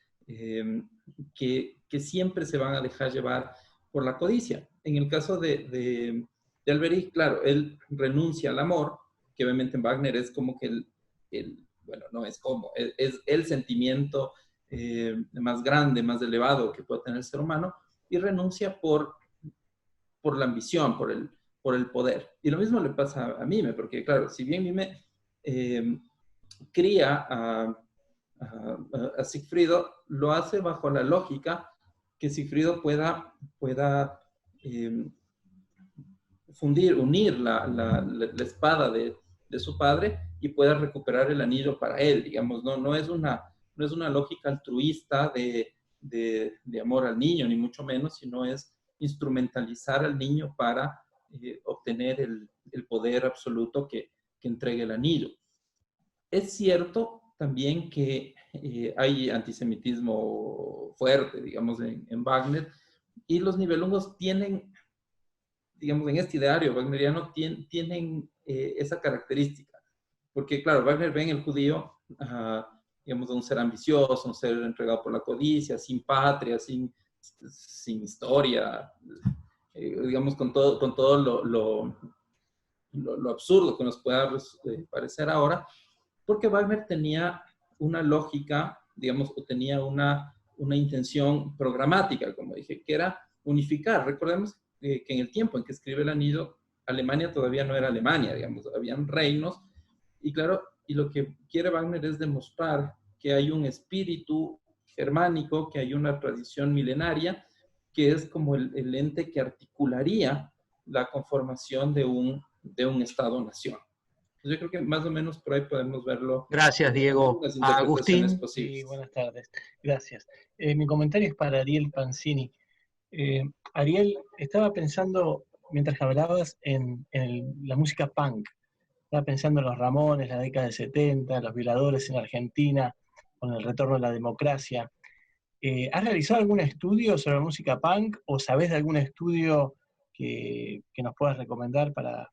que siempre se van a dejar llevar por la codicia. En el caso de Alberich, claro, él renuncia al amor, que obviamente en Wagner es como que bueno, no es como, es el sentimiento más grande, más elevado que puede tener el ser humano, y renuncia por la ambición, por el poder. Y lo mismo le pasa a Mime, porque claro, si bien Mime cría a Sigfrido, lo hace bajo la lógica que Sigfrido pueda unir la espada de su padre y pueda recuperar el anillo para él, digamos, no es una no es una lógica altruista de amor al niño, ni mucho menos, sino es instrumentalizar al niño para obtener el poder absoluto que entregue el anillo. Es cierto también que hay antisemitismo fuerte, digamos, en Wagner, y los Nibelungos tienen, digamos, en este ideario wagneriano, tienen esa característica. Porque, claro, Wagner ve en el judío, digamos, un ser ambicioso, un ser entregado por la codicia, sin patria, sin historia, digamos, con todo lo absurdo que nos pueda parecer ahora, porque Wagner tenía una lógica, digamos, o tenía una intención programática, como dije, que era unificar. Recordemos que en el tiempo en que escribe el anillo, Alemania todavía no era Alemania, digamos, habían reinos, y claro, y lo que quiere Wagner es demostrar que hay un espíritu germánico, que hay una tradición milenaria, que es como el ente que articularía la conformación de un Estado-nación. Yo creo que más o menos por ahí podemos verlo. Gracias, Diego. Las A interpretaciones Agustín. posibles. Sí, buenas tardes. Gracias. Mi comentario es para Ariel Pancini. Ariel, estaba pensando, mientras que hablabas, en la música punk. Estaba pensando en los Ramones, la década del 70, los Violadores en Argentina, con el retorno a la democracia. ¿Has realizado algún estudio sobre la música punk o sabés de algún estudio que nos puedas recomendar para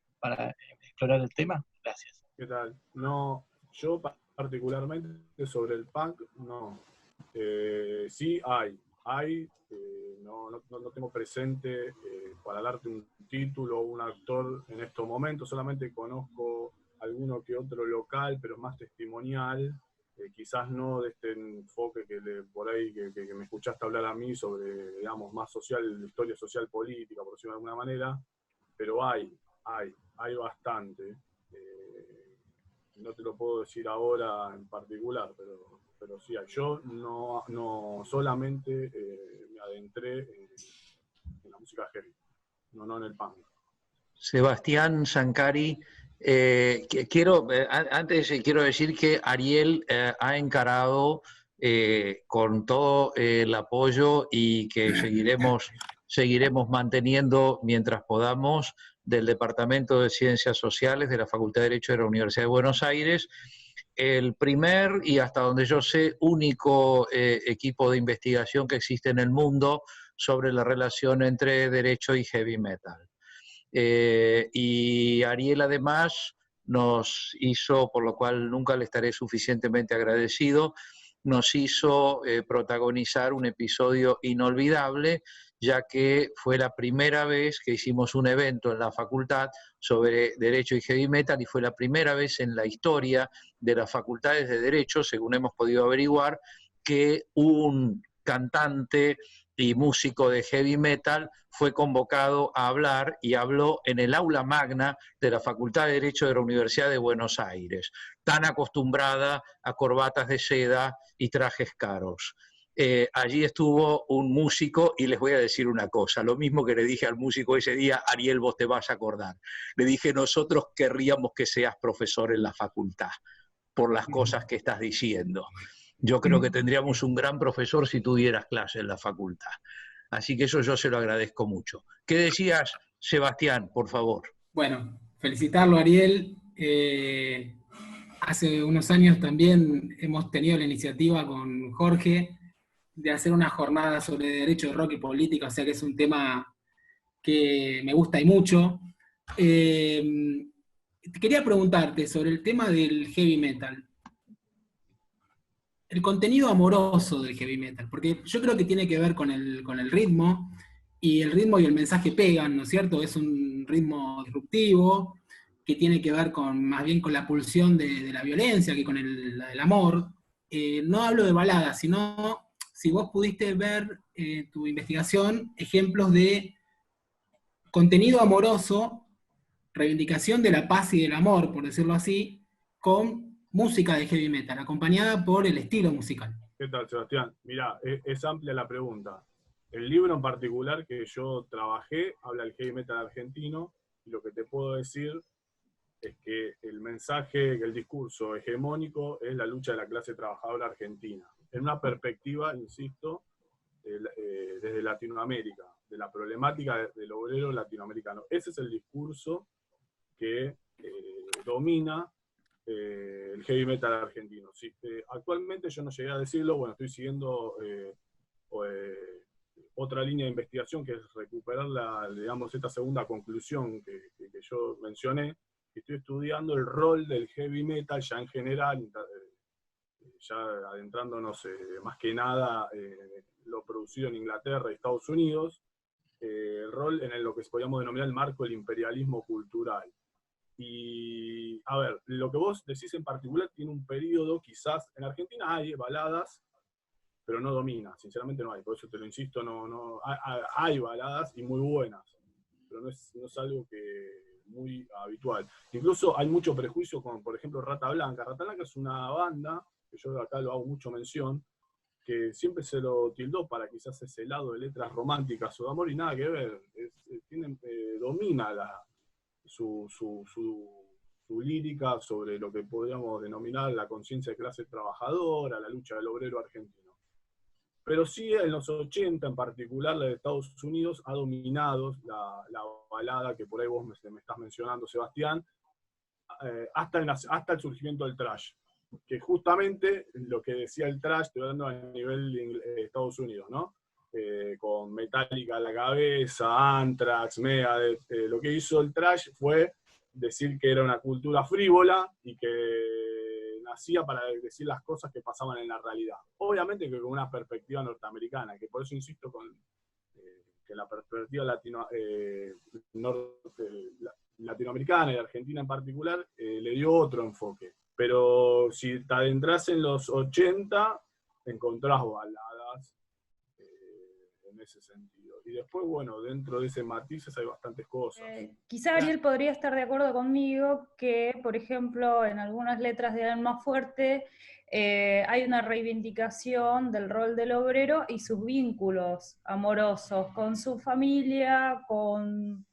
explorar el tema? Gracias. ¿Qué tal? No, yo particularmente sobre el punk, no. Sí hay, no tengo presente para darte un título o un actor en estos momentos, solamente conozco alguno que otro local, pero más testimonial, quizás no de este enfoque por ahí que me escuchaste hablar a mí sobre, digamos, más social, historia social política, por decirlo de alguna manera, pero hay bastante. No te lo puedo decir ahora en particular, pero sí hay. Yo no solamente me adentré en la música heavy, no en el punk. Sebastián Sancari, antes quiero decir que Ariel ha encarado con todo el apoyo y que seguiremos manteniendo mientras podamos del Departamento de Ciencias Sociales de la Facultad de Derecho de la Universidad de Buenos Aires, el primer y hasta donde yo sé único equipo de investigación que existe en el mundo sobre la relación entre derecho y heavy metal. Y Ariel además nos hizo, por lo cual nunca le estaré suficientemente agradecido, nos hizo protagonizar un episodio inolvidable, ya que fue la primera vez que hicimos un evento en la facultad sobre Derecho y Heavy Metal, y fue la primera vez en la historia de las facultades de Derecho, según hemos podido averiguar, que un cantante y músico de heavy metal fue convocado a hablar y habló en el aula magna de la Facultad de Derecho de la Universidad de Buenos Aires, tan acostumbrada a corbatas de seda y trajes caros. Allí estuvo un músico y les voy a decir una cosa, lo mismo que le dije al músico ese día: Ariel, vos te vas a acordar. Le dije: nosotros querríamos que seas profesor en la facultad por las cosas que estás diciendo. Yo creo que tendríamos un gran profesor si tuvieras clase en la facultad. Así que eso yo se lo agradezco mucho. ¿Qué decías, Sebastián, por favor? Bueno, felicitarlo, Ariel. Hace unos años también hemos tenido la iniciativa con Jorge de hacer una jornada sobre derecho de rock y política, o sea que es un tema que me gusta y mucho. Quería preguntarte sobre el tema del heavy metal. El contenido amoroso del heavy metal, porque yo creo que tiene que ver con el ritmo, y el ritmo y el mensaje pegan, ¿no es cierto? Es un ritmo disruptivo, que tiene que ver más bien con la pulsión de la violencia que con el amor. No hablo de baladas, sino si vos pudiste ver en tu investigación ejemplos de contenido amoroso, reivindicación de la paz y del amor, por decirlo así, con música de heavy metal, acompañada por el estilo musical. ¿Qué tal, Sebastián? Mirá, es amplia la pregunta. El libro en particular que yo trabajé habla del heavy metal argentino, y lo que te puedo decir es que el mensaje, el discurso hegemónico es la lucha de la clase trabajadora argentina, en una perspectiva, insisto, desde Latinoamérica, de la problemática del obrero latinoamericano. Ese es el discurso que domina el heavy metal argentino. Sí, actualmente yo no llegué a decirlo, bueno, estoy siguiendo otra línea de investigación que es recuperar digamos, esta segunda conclusión que yo mencioné, que estoy estudiando el rol del heavy metal ya en general, ya adentrándonos más que nada lo producido en Inglaterra y Estados Unidos, el rol en lo que podríamos denominar el marco del imperialismo cultural. Y, a ver, lo que vos decís en particular tiene un periodo, quizás, en Argentina hay baladas, pero no domina, sinceramente no hay, por eso te lo insisto, hay baladas y muy buenas, pero no es algo muy habitual. Incluso hay mucho prejuicio con, por ejemplo, Rata Blanca. Rata Blanca es una banda, que yo acá lo hago mucho mención, que siempre se lo tildó para quizás ese lado de letras románticas o de amor y nada que ver, domina su lírica sobre lo que podríamos denominar la conciencia de clase trabajadora, la lucha del obrero argentino. Pero sí, en los 80, en particular, la de Estados Unidos ha dominado la balada que por ahí vos me estás mencionando, Sebastián, hasta el surgimiento del thrash, que justamente lo que decía el thrash, estoy hablando a nivel de Estados Unidos, ¿no? Con Metallica a la cabeza, Anthrax, Megadeth, lo que hizo el thrash fue decir que era una cultura frívola y que nacía para decir las cosas que pasaban en la realidad. Obviamente que con una perspectiva norteamericana, que por eso insisto que la perspectiva latinoamericana y argentina en particular le dio otro enfoque. Pero si te adentras en los 80, encontrás baladas en ese sentido. Y después, bueno, dentro de ese matices hay bastantes cosas. Quizá Ariel podría estar de acuerdo conmigo que, por ejemplo, en algunas letras de Alma Fuerte hay una reivindicación del rol del obrero y sus vínculos amorosos con su familia, con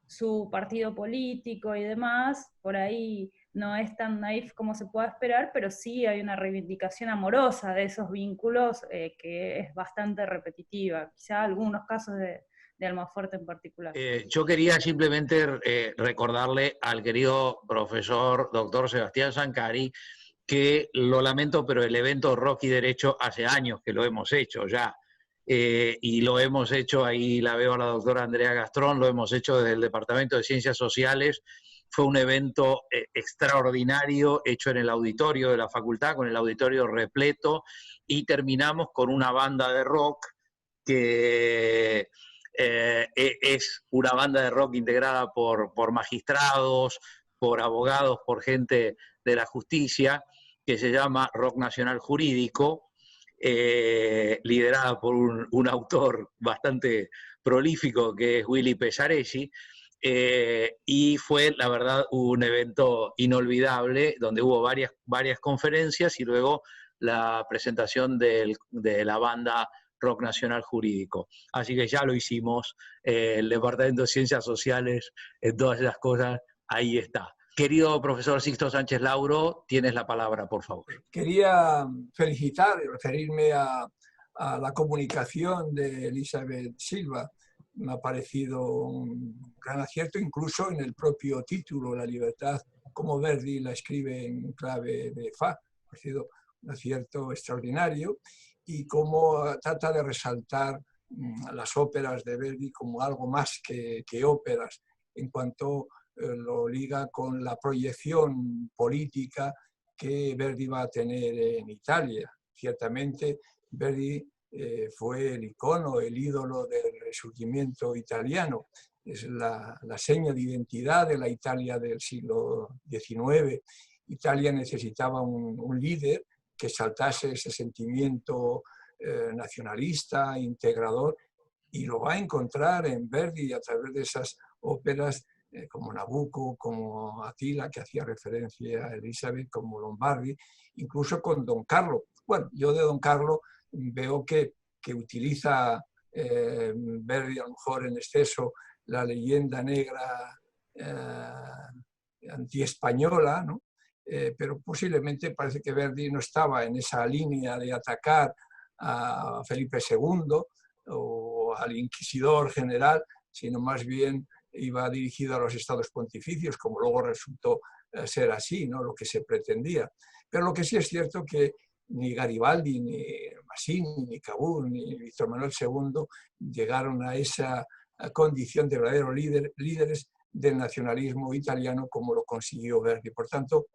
su partido político y demás. Por ahí no es tan naif como se pueda esperar, pero sí hay una reivindicación amorosa de esos vínculos que es bastante repetitiva, quizá algunos casos de Almafuerte en particular. Yo quería simplemente recordarle al querido profesor doctor Sebastián Zancari que lo lamento, pero el evento Rock y Derecho hace años que lo hemos hecho ya. Y lo hemos hecho, ahí la veo a la doctora Andrea Gastrón, lo hemos hecho desde el Departamento de Ciencias Sociales. Fue un evento extraordinario, hecho en el auditorio de la facultad, con el auditorio repleto, y terminamos con una banda de rock que es una banda de rock integrada por magistrados, por abogados, por gente de la justicia, que se llama Rock Nacional Jurídico, liderada por un autor bastante prolífico que es Willy Pesaresi, y fue, la verdad, un evento inolvidable, donde hubo varias conferencias y luego la presentación de la banda Rock Nacional Jurídico. Así que ya lo hicimos, el Departamento de Ciencias Sociales, en todas esas cosas, ahí está. Querido profesor Sixto Sánchez Lauro, tienes la palabra, por favor. Quería felicitar y referirme a la comunicación de Elizabeth Silva. Me ha parecido un gran acierto, incluso en el propio título, La libertad, como Verdi la escribe en clave de fa. Ha parecido un acierto extraordinario, y cómo trata de resaltar las óperas de Verdi como algo más que óperas, en cuanto lo liga con la proyección política que Verdi va a tener en Italia. Ciertamente, Verdi fue el icono, el ídolo del Resurgimiento italiano. Es la seña de identidad de la Italia del siglo XIX. Italia necesitaba un líder que saltase ese sentimiento nacionalista, integrador, y lo va a encontrar en Verdi a través de esas óperas como Nabucco, como Attila, que hacía referencia a Elizabeth, como Lombardi, incluso con Don Carlo. Bueno, yo de Don Carlo veo que utiliza Verdi a lo mejor en exceso la leyenda negra antiespañola, ¿no? Pero posiblemente parece que Verdi no estaba en esa línea de atacar a Felipe II o al inquisidor general, sino más bien iba dirigido a los estados pontificios, como luego resultó ser así, ¿no? Lo que se pretendía. Pero lo que sí es cierto que ni Garibaldi, ni Mazzini, ni Cavour, ni Víctor Manuel II llegaron a esa condición de verdaderos líderes del nacionalismo italiano como lo consiguió Verdi. Por tanto,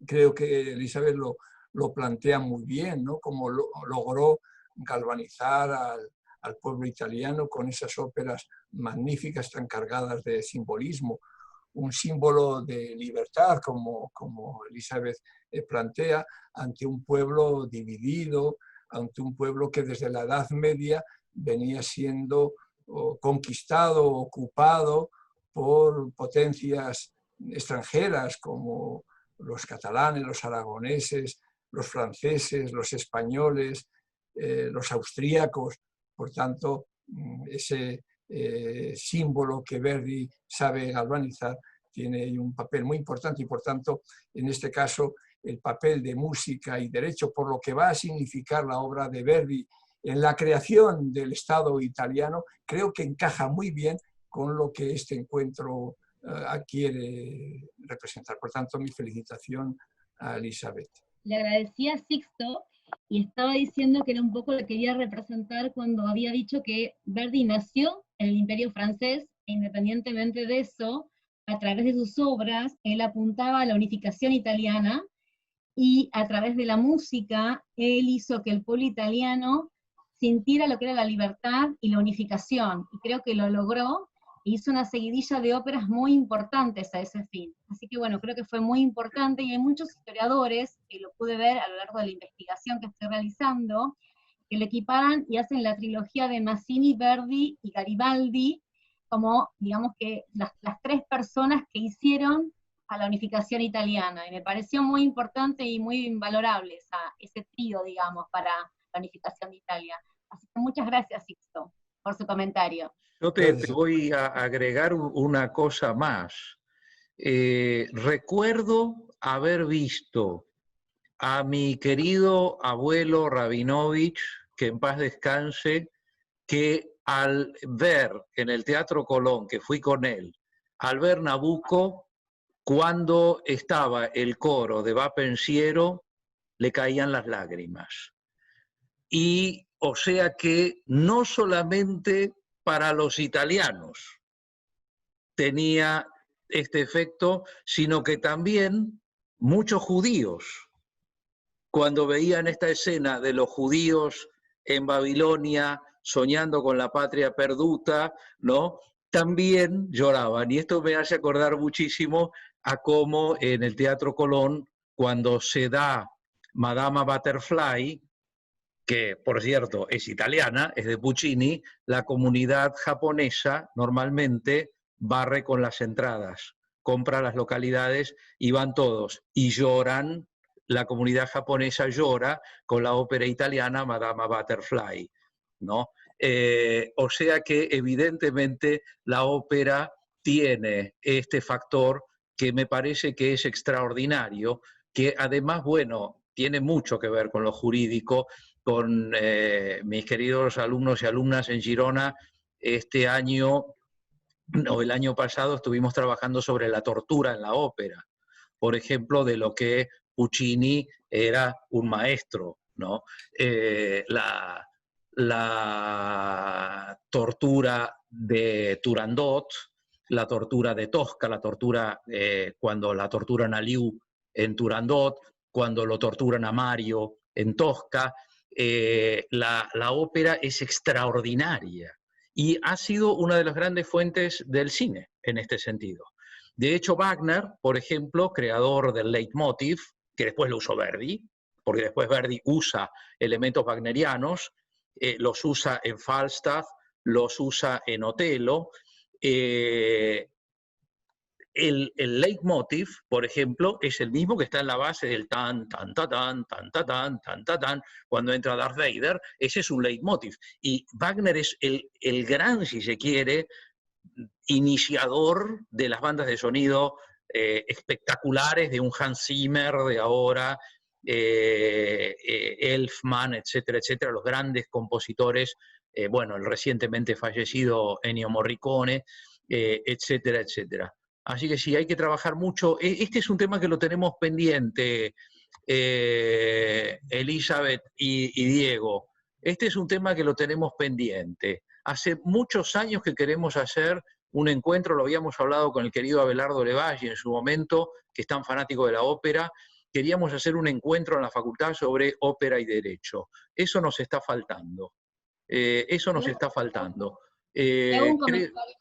creo que Elisabeth lo plantea muy bien, ¿no? Cómo logró galvanizar al pueblo italiano con esas óperas magníficas tan cargadas de simbolismo, un símbolo de libertad, como Elisabeth plantea, ante un pueblo dividido, ante un pueblo que desde la Edad Media venía siendo conquistado, ocupado por potencias extranjeras como los catalanes, los aragoneses, los franceses, los españoles, los austríacos. Por tanto, ese símbolo que Verdi sabe galvanizar tiene un papel muy importante y, por tanto, en este caso, el papel de música y derecho, por lo que va a significar la obra de Verdi en la creación del Estado italiano, creo que encaja muy bien con lo que este encuentro quiere representar. Por tanto, mi felicitación a Elisabeth. Le agradecía a Sixto y estaba diciendo que era un poco lo que quería representar cuando había dicho que Verdi nació en el Imperio francés e independientemente de eso, a través de sus obras, él apuntaba a la unificación italiana y a través de la música, él hizo que el pueblo italiano sintiera lo que era la libertad y la unificación, y creo que lo logró, e hizo una seguidilla de óperas muy importantes a ese fin. Así que bueno, creo que fue muy importante, y hay muchos historiadores, que lo pude ver a lo largo de la investigación que estoy realizando, que lo equiparan y hacen la trilogía de Mazzini, Verdi y Garibaldi, como, digamos que, las tres personas que hicieron a la unificación italiana, y me pareció muy importante y muy valorable ese trío, digamos, para la unificación de Italia. Así que muchas gracias, Sixto, por su comentario. Yo te voy a agregar una cosa más. Recuerdo haber visto a mi querido abuelo Rabinovich, que en paz descanse, que al ver en el Teatro Colón, que fui con él, al ver Nabucco, cuando estaba el coro de Va Pensiero, le caían las lágrimas. Y o sea que no solamente para los italianos tenía este efecto, sino que también muchos judíos, cuando veían esta escena de los judíos en Babilonia soñando con la patria perduta, ¿no?, también lloraban. Y esto me hace acordar muchísimo a cómo en el Teatro Colón, cuando se da Madama Butterfly, que por cierto es italiana, es de Puccini, la comunidad japonesa normalmente barre con las entradas, compra las localidades y van todos, y lloran, la comunidad japonesa llora con la ópera italiana Madama Butterfly, ¿no? O sea que evidentemente la ópera tiene este factor que me parece que es extraordinario, que además, bueno, tiene mucho que ver con lo jurídico. Con mis queridos alumnos y alumnas en Girona, este año, o el año pasado, estuvimos trabajando sobre la tortura en la ópera, por ejemplo, de lo que Puccini era un maestro, ¿no? La tortura de Turandot, la tortura de Tosca, la tortura cuando la torturan a Liu en Turandot, cuando lo torturan a Mario en Tosca. La ópera es extraordinaria y ha sido una de las grandes fuentes del cine en este sentido. De hecho, Wagner, por ejemplo, creador del leitmotiv, que después lo usó Verdi, porque después Verdi usa elementos wagnerianos, los usa en Falstaff, los usa en Otelo. El leitmotiv, por ejemplo, es el mismo que está en la base del tan, tan, tan, tan, tan, tan, tan, tan, tan, tan, cuando entra Darth Vader. Ese es un leitmotiv. Y Wagner es el gran, si se quiere, iniciador de las bandas de sonido espectaculares de un Hans Zimmer de ahora, Elfman, etcétera, etcétera, los grandes compositores, bueno, el recientemente fallecido Ennio Morricone, etcétera, etcétera. Así que sí, hay que trabajar mucho. Este es un tema que lo tenemos pendiente, Elizabeth y Diego. Este es un tema que lo tenemos pendiente. Hace muchos años que queremos hacer un encuentro, lo habíamos hablado con el querido Abelardo Levalle en su momento, que es tan fanático de la ópera. Queríamos hacer un encuentro en la facultad sobre ópera y derecho. Eso nos está faltando. Eso nos está faltando. Te hago un comentario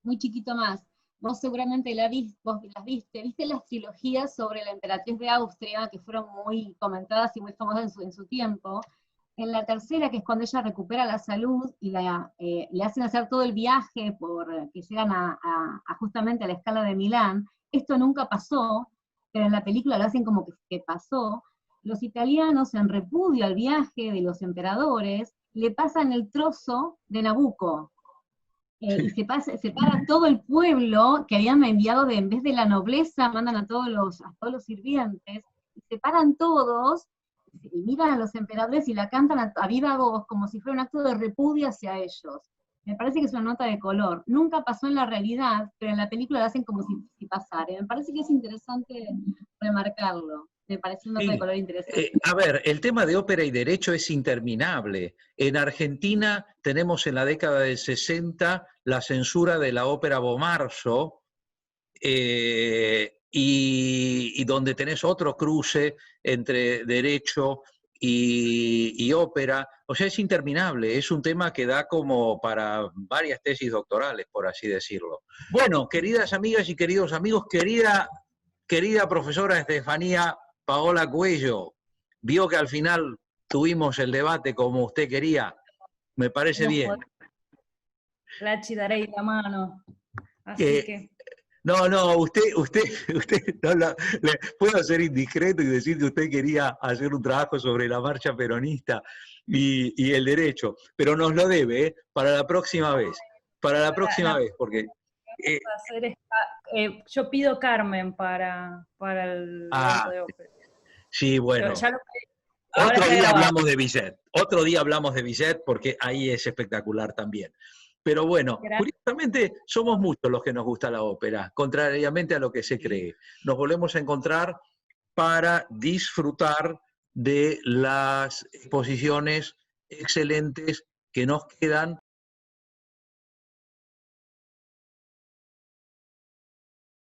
muy chiquito más. Vos seguramente vos las viste las trilogías sobre la emperatriz de Austria, que fueron muy comentadas y muy famosas en su tiempo. En la tercera, que es cuando ella recupera la salud y le hacen hacer todo el viaje que llegan justamente a la Scala de Milán, esto nunca pasó, pero en la película lo hacen como que pasó. Los italianos, en repudio al viaje de los emperadores, le pasan el trozo de Nabucco. Y se para todo el pueblo que habían enviado, en vez de la nobleza, mandan a todos los sirvientes, y se paran todos, y miran a los emperadores y la cantan a viva voz, como si fuera un acto de repudio hacia ellos. Me parece que es una nota de color. Nunca pasó en la realidad, pero en la película lo hacen como si pasara. Me parece que es interesante remarcarlo. Me parece una nota de color interesante. A ver, el tema de ópera y derecho es interminable. En Argentina tenemos en la década del 60 la censura de la ópera Bomarzo, y donde tenés otro cruce entre derecho y ópera. O sea, es interminable, es un tema que da como para varias tesis doctorales, por así decirlo. Bueno, queridas amigas y queridos amigos, querida profesora Estefanía Paola Cuello, vio que al final tuvimos el debate como usted quería, me parece bien. Lachi, daré la mano. Así que... No, usted no puedo ser indiscreto y decir que usted quería hacer un trabajo sobre la marcha peronista y el derecho, pero nos lo debe, para la próxima vez. Para la próxima vez, porque... yo pido Carmen para el evento de ópera. Sí, bueno. Otro día hablamos de Bizet, porque ahí es espectacular también. Pero bueno, curiosamente somos muchos los que nos gusta la ópera, contrariamente a lo que se cree. Nos volvemos a encontrar para disfrutar de las exposiciones excelentes que nos quedan